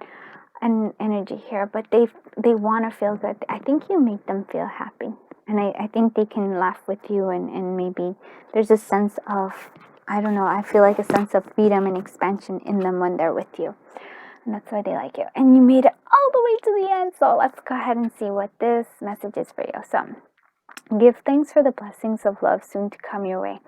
energy here, but they want to feel good. I think you make them feel happy, and I think they can laugh with you, and maybe there's a sense of I don't know, I feel like a sense of freedom and expansion in them when they're with you. And that's why they like you. And you made it all the way to the end. So let's go ahead and see what this message is for you. So, give thanks for the blessings of love soon to come your way.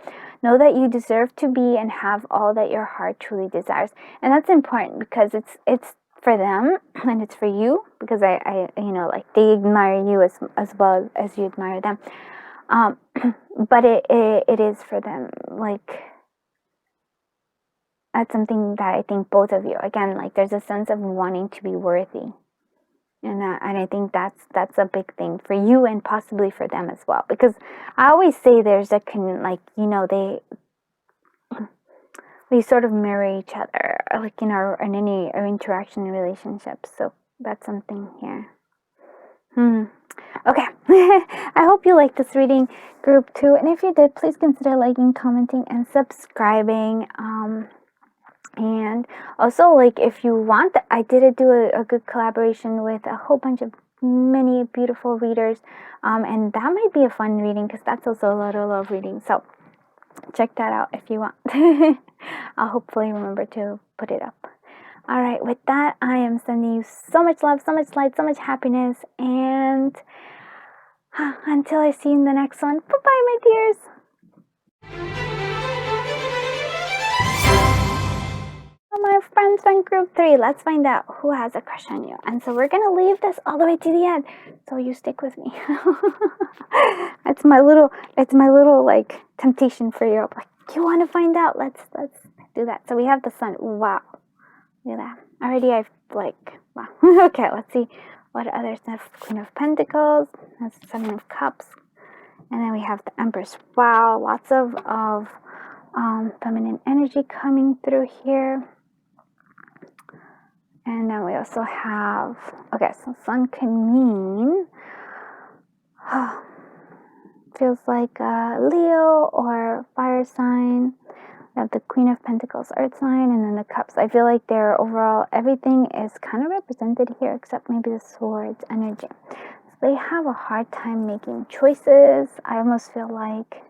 Know that you deserve to be and have all that your heart truly desires. And that's important because it's for them and it's for you, because I like they admire you as well as you admire them. But it is for them. Like, that's something that I think both of you, again, like there's a sense of wanting to be worthy. And I think that's a big thing for you and possibly for them as well. Because I always say there's a they sort of mirror each other, like in any interaction and relationships. So that's something here. Okay. I hope you liked this reading, group 2. And if you did, please consider liking, commenting, and subscribing. And also, like, if you want, I did do a good collaboration with a whole bunch of many beautiful readers. And that might be a fun reading because that's also a lot of love reading. So check that out if you want. I'll hopefully remember to put it up. All right, with that, I am sending you so much love, so much light, so much happiness. And until I see you in the next one, bye-bye, my dears. My friends from group 3, let's find out who has a crush on you. And so we're gonna leave this all the way to the end, so you stick with me. it's my little like temptation for you. Like, you want to find out? Let's do that. So we have the sun. Wow, look at that. Already I've wow. Okay, let's see what others have. Queen of Pentacles, that's 7 of Cups, and then we have the Empress. Wow, lots of feminine energy coming through here. And then we also have, okay, so sun can mean, feels like a Leo or fire sign. We have the Queen of Pentacles, earth sign, and then the Cups. I feel like they're overall, everything is kind of represented here except maybe the Swords energy. So they have a hard time making choices. I almost feel like,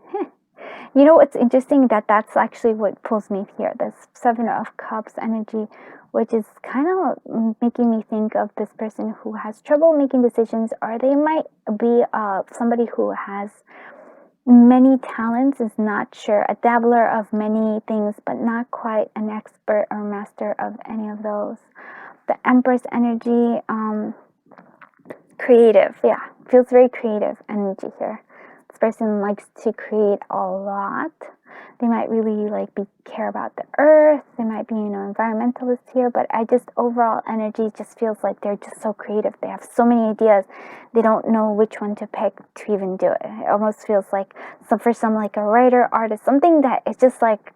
you know what's interesting, that's actually what pulls me here, this 7 of Cups energy, which is kind of making me think of this person who has trouble making decisions, or they might be somebody who has many talents, is not sure, a dabbler of many things, but not quite an expert or master of any of those. The Empress energy, creative, yeah, feels very creative energy here. This person likes to create a lot. They might really care about the earth. They might be, environmentalists here, but I just, overall energy just feels like they're just so creative. They have so many ideas. They don't know which one to pick to even do it. It almost feels like, so for some, like a writer, artist, something that is just like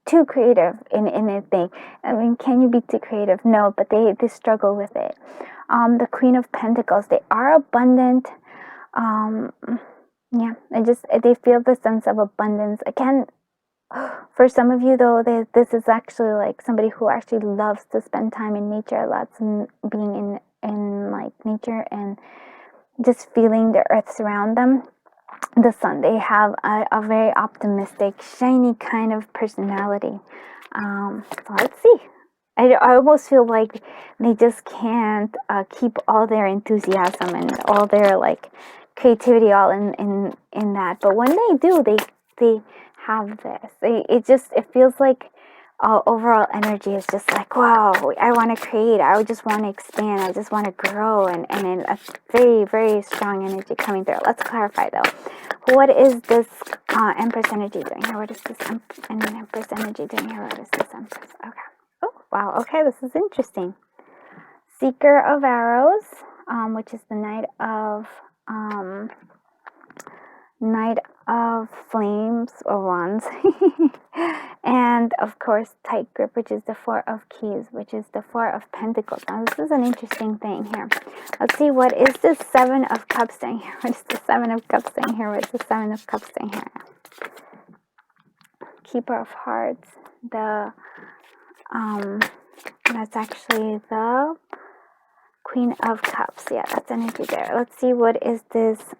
too creative in a thing. I mean, can you be too creative? No, but they struggle with it. The Queen of Pentacles, they are abundant. Yeah, they feel the sense of abundance. Again, for some of you though, this is actually like somebody who actually loves to spend time in nature, lots of being in like nature and just feeling the earth surround them. The sun, they have a very optimistic, shiny kind of personality. So let's see. I almost feel like they just can't keep all their enthusiasm and all their creativity all in that. But when they do, they have this. It feels like overall energy is just like, wow, I want to create. I just want to expand. I just want to grow. And a very, very strong energy coming through. Let's clarify though. What is this Empress energy doing here? What is this Empress energy doing here? What is this Empress? Okay. Oh, wow. Okay, this is interesting. Seeker of Arrows, which is the Knight of Flames or Wands. And of course, Tight Grip, which is the 4 of Keys, which is the 4 of Pentacles. Now, this is an interesting thing here. Let's see, what is this 7 of Cups doing here? What is the 7 of Cups doing here? What is the 7 of Cups doing here? Keeper of Hearts. That's actually the Queen of Cups. Yeah, that's energy there. Let's see, what is this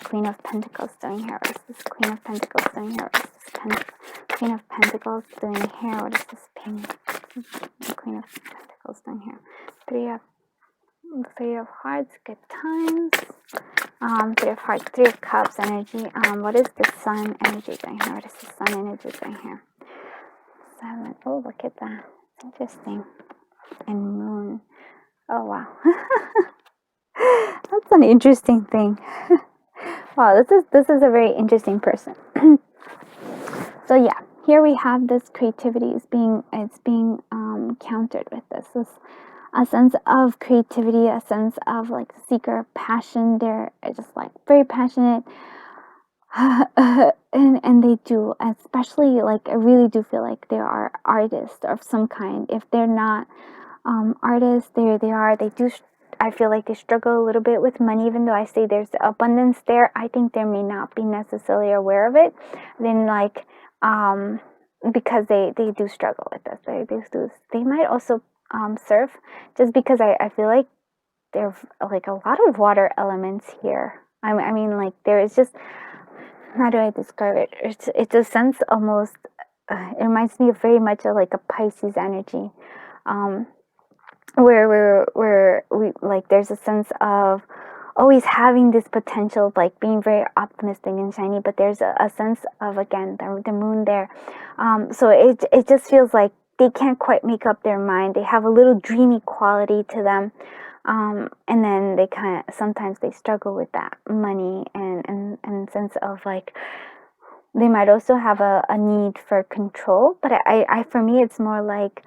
Queen of Pentacles doing here? What is this Queen of Pentacles doing here? What is this Queen of Pentacles doing here? What is this pink? Queen of Pentacles doing here? Three of Hearts, good times. Three of Hearts, Three of Cups energy. What is the Sun energy doing here? What is the Sun energy doing here? 7. Oh, look at that. It's interesting. And Moon. Oh, wow. That's an interesting thing. Wow, this is a very interesting person. So yeah, here we have this creativity is being countered with this a sense of creativity, a sense of like seeker passion. They're just like very passionate, and they do, especially like I really do feel like they are artists of some kind. If they're not artists, they do. I feel like they struggle a little bit with money, even though I say there's abundance there. I think they may not be necessarily aware of it. Then like because they do struggle with this. They might also surf, just because I feel like there's like a lot of water elements here. I mean like there is just, how do I describe it? It's a sense almost. It reminds me of very much of like a Pisces energy. Where we like there's a sense of always having this potential of like being very optimistic and shiny, but there's a sense of, again, the moon there. So it just feels like they can't quite make up their mind. They have a little dreamy quality to them. And then they sometimes they struggle with that money and sense of like, they might also have a need for control, but I for me it's more like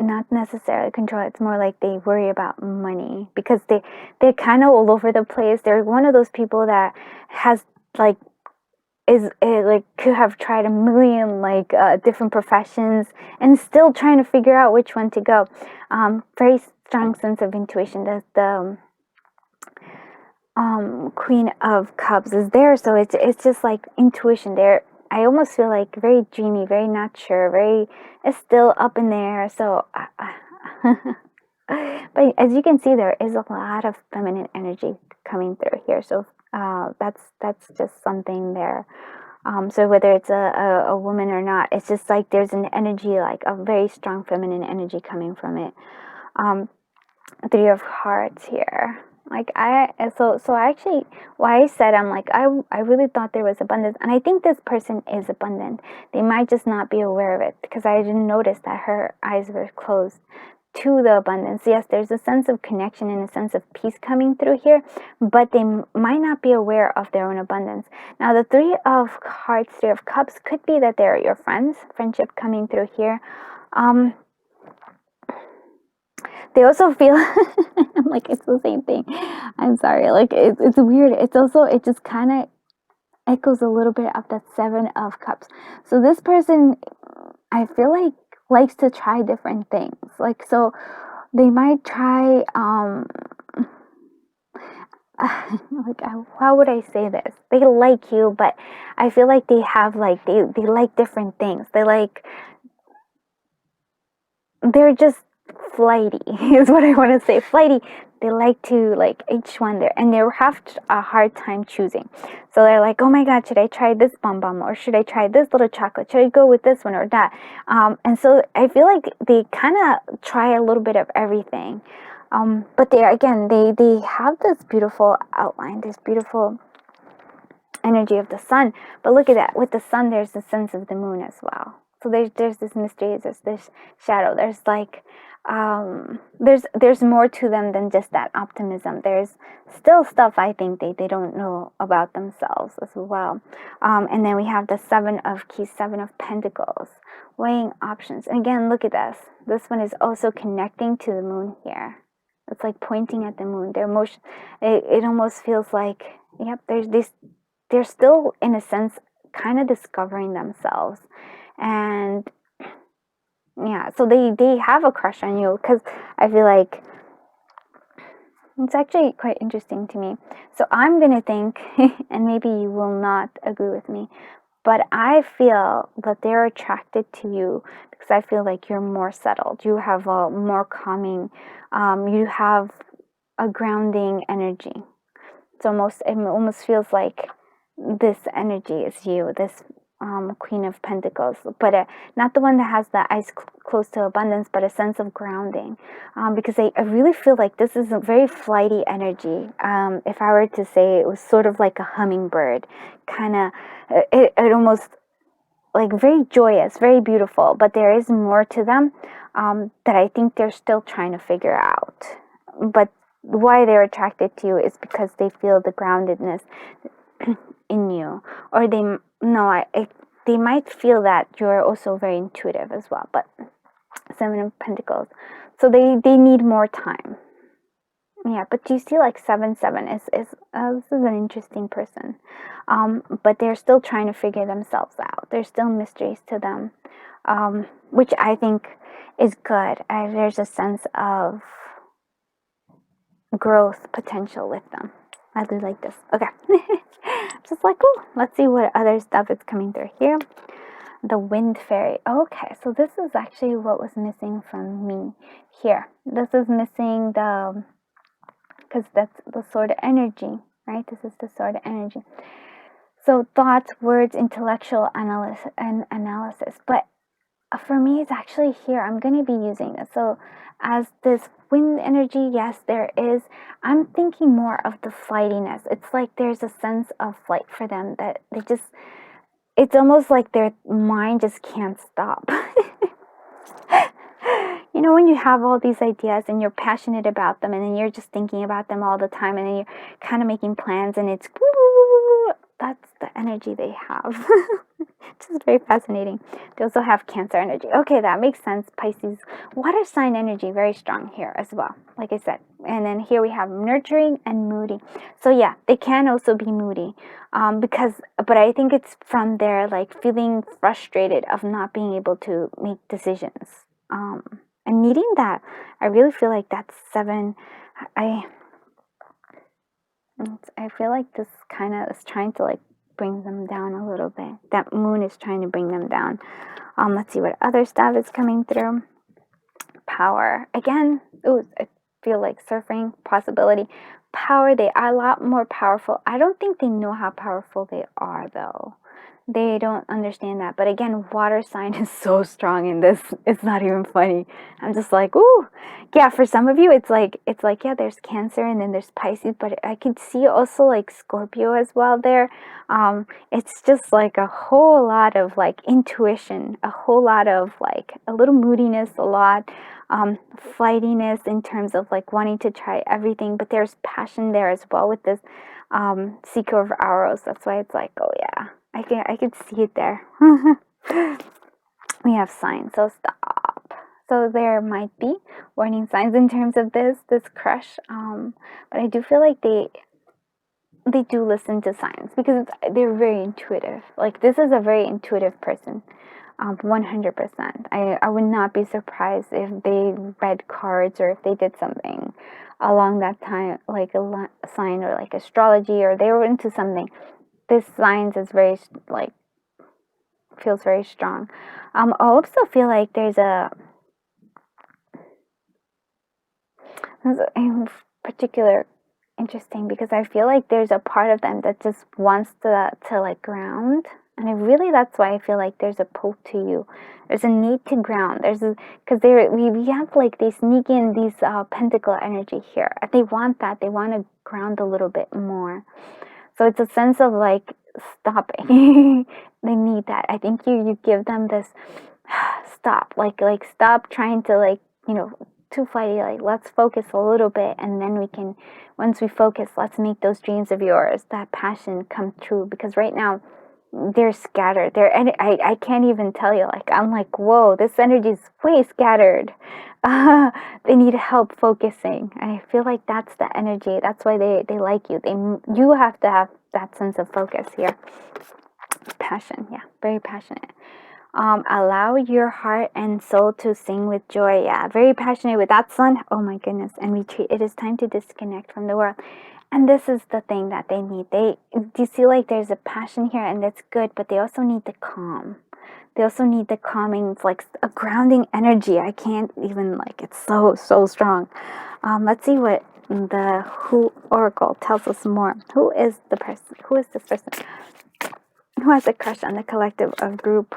not necessarily control. It's more like they worry about money, because they're kind of all over the place. They're one of those people that has like like could have tried a million like different professions and still trying to figure out which one to go. Very strong sense of intuition. The Queen of Cups is there, so it's just like intuition there. I almost feel like very dreamy, very not sure, it's still up in the air. So, but as you can see, there is a lot of feminine energy coming through here. So that's just something there. So whether it's a woman or not, it's just like there's an energy, like a very strong feminine energy coming from it. Three of Hearts here. Like so actually, why I said I'm like I really thought there was abundance, and I think this person is abundant. They might just not be aware of it, because I didn't notice that her eyes were closed to the abundance. Yes, there's a sense of connection and a sense of peace coming through here, but they might not be aware of their own abundance. Now, the Three of Hearts, Three of Cups could be that they're your friends, friendship coming through here. They also feel like it's the same thing. I'm sorry. Like it's weird. It's also, it just kind of echoes a little bit of that Seven of Cups. So this person, I feel like, likes to try different things. Like, so they might try, like, how would I say this? They like you, but I feel like they have like, they like different things. They're just flighty is what I want to say. Flighty. They like to like each one there, and they have a hard time choosing. So they're like, oh my god, should I try this bonbon, or should I try this little chocolate? Should I go with this one or that? And so I feel like they kind of try a little bit of everything. But they have this beautiful outline, this beautiful energy of the sun. But look at that, with the sun there's the sense of the moon as well. So there's this mystery, there's this shadow, there's like there's more to them than just that optimism. There's still stuff I think they don't know about themselves as well. And then we have the Seven of Keys, Seven of Pentacles, weighing options. And again, look at this one is also connecting to the moon here. It's like pointing at the moon. Their emotion, it almost feels like, yep, they're still in a sense kind of discovering themselves. And yeah, so they have a crush on you, because I feel like it's actually quite interesting to me. So I'm gonna think, and maybe you will not agree with me, but I feel that they're attracted to you because I feel like you're more settled. You have a more calming, you have a grounding energy. It almost feels like this energy is you. Queen of Pentacles, but not the one that has the eyes close to abundance, but a sense of grounding, because I really feel like this is a very flighty energy. If I were to say, it was sort of like a hummingbird, kind of, it almost like very joyous, very beautiful, but there is more to them that I think they're still trying to figure out. But why they're attracted to you is because they feel the groundedness in you, or they might feel that you're also very intuitive as well. But Seven of Pentacles, so they need more time. Yeah, but do you see, like 7-7 is this is an interesting person, but they're still trying to figure themselves out. There's still mysteries to them, which I think is good. There's a sense of growth potential with them. I do like this. Okay. Just like, oh, let's see what other stuff is coming through here. The Wind Fairy. Okay, so this is actually what was missing from me here. This is missing the, because that's the Sword of Energy, right? This is the Sword of Energy. So thoughts, words, intellectual analysis. But for me, it's actually here. I'm going to be using this. So as this wind energy, yes, there is. I'm thinking more of the flightiness. It's like there's a sense of flight for them that they just, it's almost like their mind just can't stop. You know, when you have all these ideas and you're passionate about them, and then you're just thinking about them all the time, and then you're kind of making plans, and it's, that's the energy they have. Which is very fascinating. They also have Cancer energy. Okay, that makes sense. Pisces, water sign energy, very strong here as well, like I said. And then here we have nurturing and moody. So yeah, they can also be moody, but I think it's from their like feeling frustrated of not being able to make decisions, and needing that. I really feel like that's 7. I feel like this kind of is trying to like bring them down a little bit. That moon is trying to bring them down. Let's see what other stuff is coming through. Power. Again, ooh, I feel like surfing, possibility. Power, they are a lot more powerful. I don't think they know how powerful they are, though. They don't understand that. But again, water sign is so strong in this. It's not even funny. I'm just like, ooh. Yeah, for some of you, it's like, yeah, there's Cancer and then there's Pisces, but I can see also like Scorpio as well there. It's just like a whole lot of like intuition, a whole lot of like a little moodiness, a lot flightiness in terms of like wanting to try everything, but there's passion there as well with this Seeker of Arrows. That's why it's like, oh yeah, I can see it there. We have signs, so stop. So there might be warning signs in terms of this crush, but I do feel like they do listen to signs because they're very intuitive. Like this is a very intuitive person, 100%. I would not be surprised if they read cards or if they did something along that time, like a sign or like astrology, or they were into something. This signs is very like feels very strong. I also feel like there's a particular interesting because I feel like there's a part of them that just wants to like ground, and that's why I feel like there's a pull to you. There's a need to ground. Because we have like they sneak in these pentacle energy here. They want that. They want to ground a little bit more. So it's a sense of like stopping. They need that. I think you give them this stop, like stop trying to like too flighty. Like let's focus a little bit, and then we can. Once we focus, let's make those dreams of yours, that passion, come true. Because right now, they're scattered. I can't even tell you. Like I'm like, whoa, this energy is way scattered. They need help focusing, and I feel like that's the energy. That's why they like you. You have to have that sense of focus here. Passion, yeah, very passionate. Allow your heart and soul to sing with joy. Yeah, very passionate with that sun. Oh my goodness. And retreat. It is time to disconnect from the world. And this is the thing that they need. Do you see like there's a passion here, and that's good, but they also need the calm. They also need the calming, like a grounding energy. I can't even like, it's so strong. Let's see what the Who Oracle tells us more. Who is the person? Who is this person? Who has a crush on the collective of group?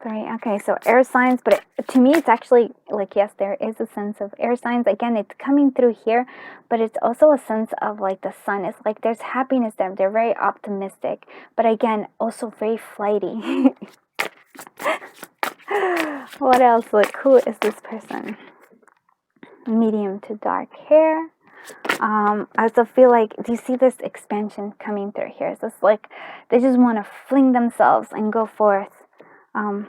3. Okay, so air signs, but to me it's actually like, yes, there is a sense of air signs. Again, it's coming through here, but it's also a sense of like the sun. It's like there's happiness there. They're very optimistic, but again, also very flighty. What else? Like, who is this person? Medium to dark hair. I also feel like, do you see this expansion coming through here? So it's like they just want to fling themselves and go forth. A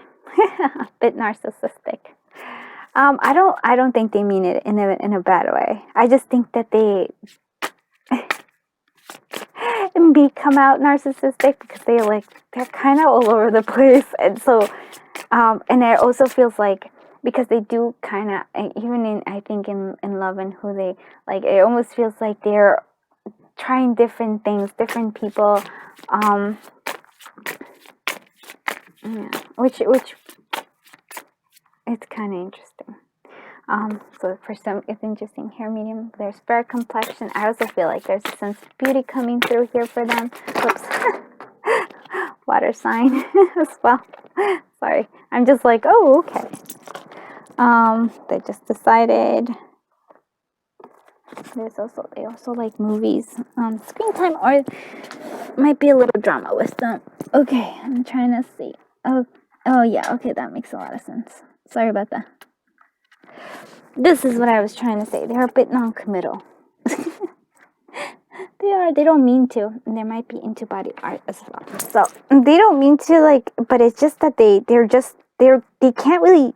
bit narcissistic. I don't think they mean it in a bad way. I just think that they become out narcissistic because they're kind of all over the place, and so and it also feels like, because they do kind of, even in, I think in love and who they like, it almost feels like they're trying different things, different people, yeah, which it's kind of interesting. So for some, it's interesting. Hair medium, there's fair complexion. I also feel like there's a sense of beauty coming through here for them. Whoops. Water sign as well. Sorry, I'm just like, oh, okay. They just decided. They also like movies. Screen time, or might be a little drama with them. Okay, I'm trying to see. Oh yeah, okay, that makes a lot of sense. Sorry about that. This is what I was trying to say. They're a bit non-committal. They don't mean to. And they might be into body art as well. So they don't mean to, like, but it's just that they can't really,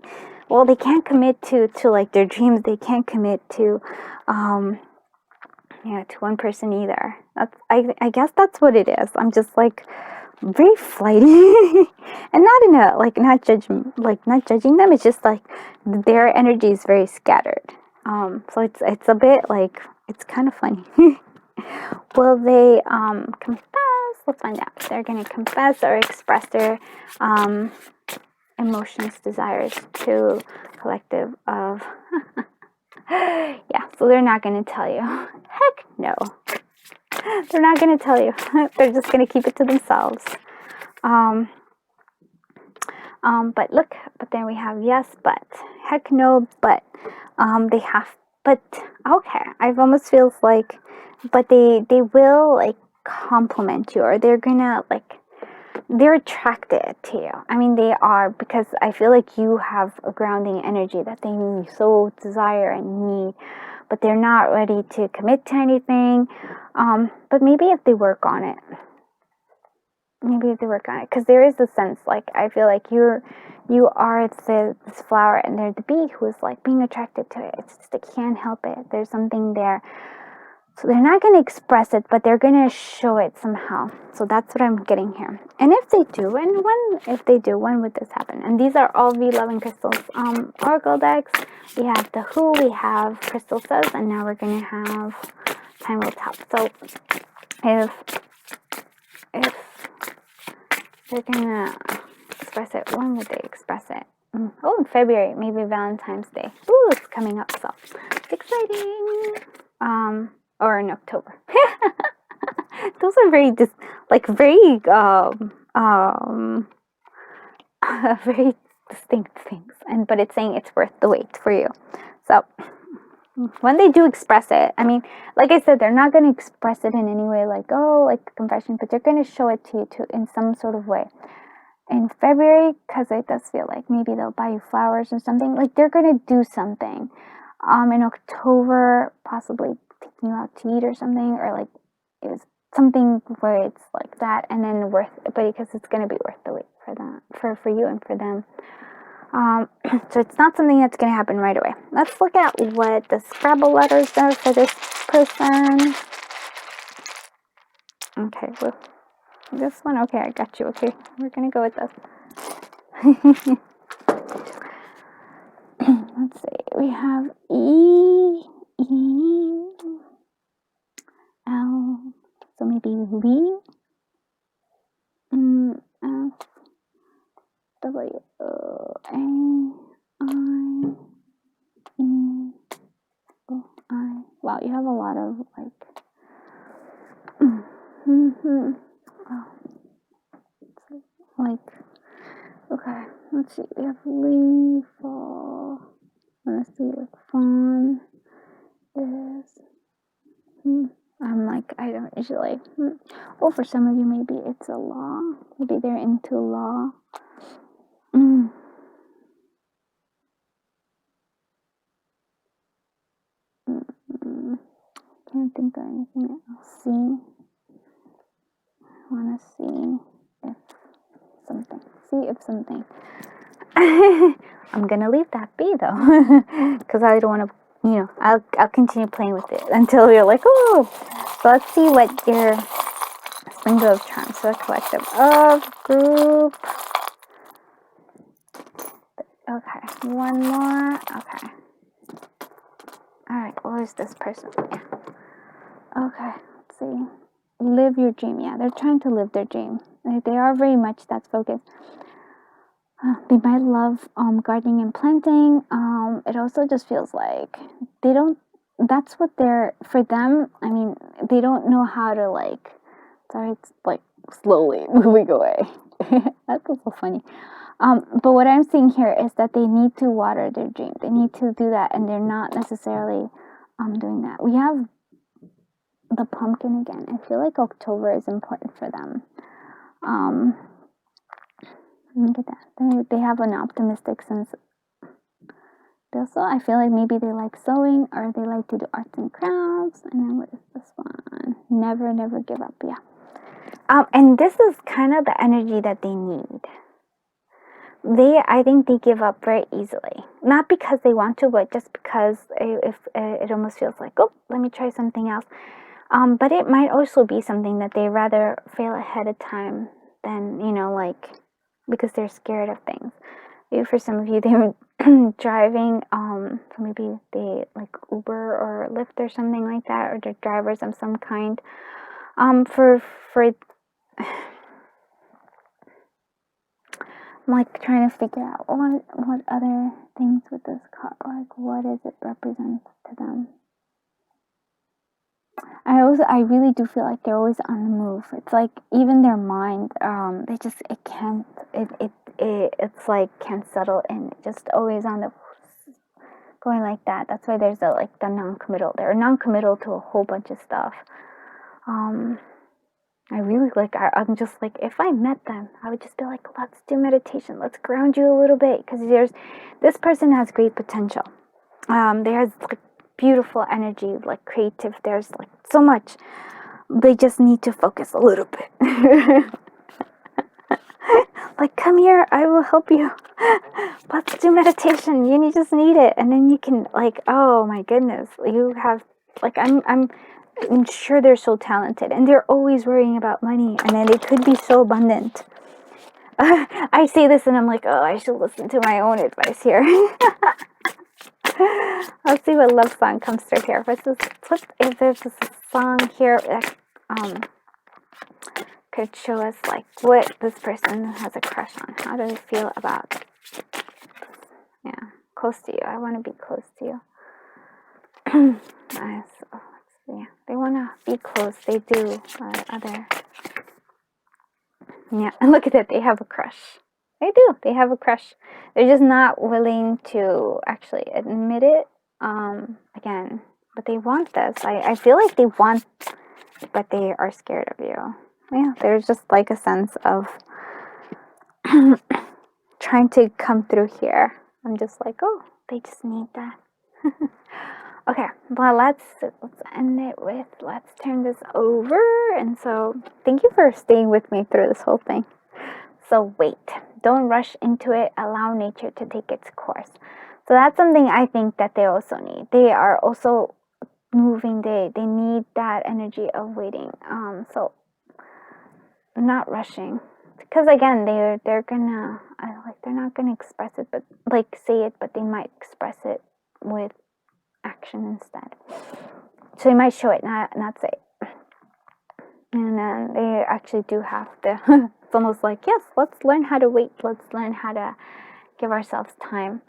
well, they can't commit to like their dreams. They can't commit to to one person either. That's I guess that's what it is. I'm just like very flighty. And not in a not judging them. It's just like their energy is very scattered. So it's a bit like, it's kind of funny. Will they confess? Let's find out. They're going to confess or express their emotions, desires to collective of. Yeah, so they're not going to tell you. Heck no. They're not going to tell you. They're just going to keep it to themselves. But then we have yes, but. Heck no, but. They have, but, okay. I've almost feels like, but they will, like, compliment you, or they're gonna, like, they're attracted to you. I mean, they are, because I feel like you have a grounding energy that they so desire and need, but they're not ready to commit to anything. But maybe if they work on it, because there is a sense, like, I feel like you are this flower, and they're the bee who is, like, being attracted to it. It's just they can't help it. There's something there. So they're not going to express it, but they're going to show it somehow. So that's what I'm getting here. And if they do, when would this happen? And these are all V11 crystals. Oracle decks. We have the Who, we have Crystal Says, and now we're going to have Time Will Tell. So if they're going to express it, when would they express it? Oh, in February, maybe Valentine's Day. Ooh, it's coming up, so it's exciting. Or in October. Those are very very distinct things. But it's saying it's worth the wait for you. So when they do express it, I mean, like I said, they're not going to express it in any way like, oh, like confession, but they're going to show it to you in some sort of way. In February, because it does feel like maybe they'll buy you flowers or something. Like, they're going to do something. In October, possibly taking you out to eat or something, or like it was something where it's like that, and then but because it's going to be worth the wait for that, for you and for them. So it's not something that's going to happen right away. Let's look at what the Scrabble letters are for this person. Okay, well, this one, okay, I got you. Okay, we're going to go with this. Let's see, we have E, L, so maybe V, F, W, A, I, E, O, I. Wow, you have a lot of, like, let's see, we have playful. Let's see, like fun is. I'm like, I don't usually. Oh, for some of you, maybe it's a law. Maybe they're into law. Can't think of anything else. See. I want to see if something. I'm gonna leave that be though, because I don't want to. I'll continue playing with it until you're like, oh. So let's see what your Sprinkle of Charms. So a collective of group. Okay, one more. Okay. All right. Where's this person? Yeah. Okay. Let's see. Live your dream. Yeah, they're trying to live their dream. They are very much that's focused. They might love gardening and planting. It also just feels like they don't. That's what they're for them. I mean, they don't know how to like. Sorry, it's like slowly moving away. That's so funny. But what I'm seeing here is that they need to water their dream. They need to do that, and they're not necessarily doing that. We have the pumpkin again. I feel like October is important for them. Look at that. They have an optimistic sense. Also, I feel like maybe they like sewing or they like to do arts and crafts. And then what is this one? Never give up. Yeah. And this is kind of the energy that they need. I think they give up very easily. Not because they want to, but just because it almost feels like, oh, let me try something else. But it might also be something that they rather fail ahead of time than, because they're scared of things. Maybe for some of you, they were driving, so maybe they like Uber or Lyft or something like that, or they're drivers of some kind. For I'm like trying to figure out what other things with this card, like what does it represent to them. I really do feel like they're always on the move. It's like even their mind, it's like can't settle in. Just always on the going like that. That's why there's the non-committal. They're non-committal to a whole bunch of stuff. I really I'm just like, if I met them, I would just be like, let's do meditation. Let's ground you a little bit, because this person has great potential. There's like beautiful energy, like creative. There's like so much. They just need to focus a little bit. Like, come here, I will help you. Let's do meditation. You just need it, and then you can oh my goodness, you have I'm sure they're so talented, and they're always worrying about money, and then they could be so abundant. I say this, and I'm like, oh, I should listen to my own advice here. Let's see what love song comes through here. If there's a song here that could show us like what this person has a crush on. How do they feel about? Yeah, close to you. I want to be close to you. Nice. Oh, let's see. They want to be close. They do. Yeah, and look at that. They have a crush. They do. They have a crush. They're just not willing to actually admit it. Again, but they want this. I feel like they want, but they are scared of you. Yeah, there's just like a sense of trying to come through here. I'm just like, oh, they just need that. Okay, well, let's end it with, let's turn this over. And so, thank you for staying with me through this whole thing. So wait, don't rush into it. Allow nature to take its course. So that's something I think that they also need. They are also moving. They need that energy of waiting. So not rushing, because again, they're not gonna express it, but say it, but they might express it with action instead. So they might show it, not say it. And then they actually do have to. It's almost like, yes, let's learn how to wait. Let's learn how to give ourselves time.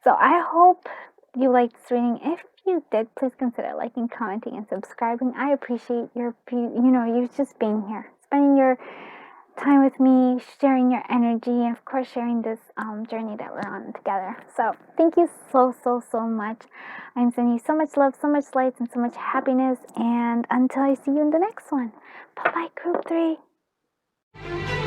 So I hope you liked this reading. If you did, please consider liking, commenting, and subscribing. I appreciate you just being here, spending your time with me, sharing your energy, and of course sharing this journey that we're on together. So thank you so much. I'm sending you so much love, so much light, and so much happiness. And until I see you in the next one, bye bye, group 3.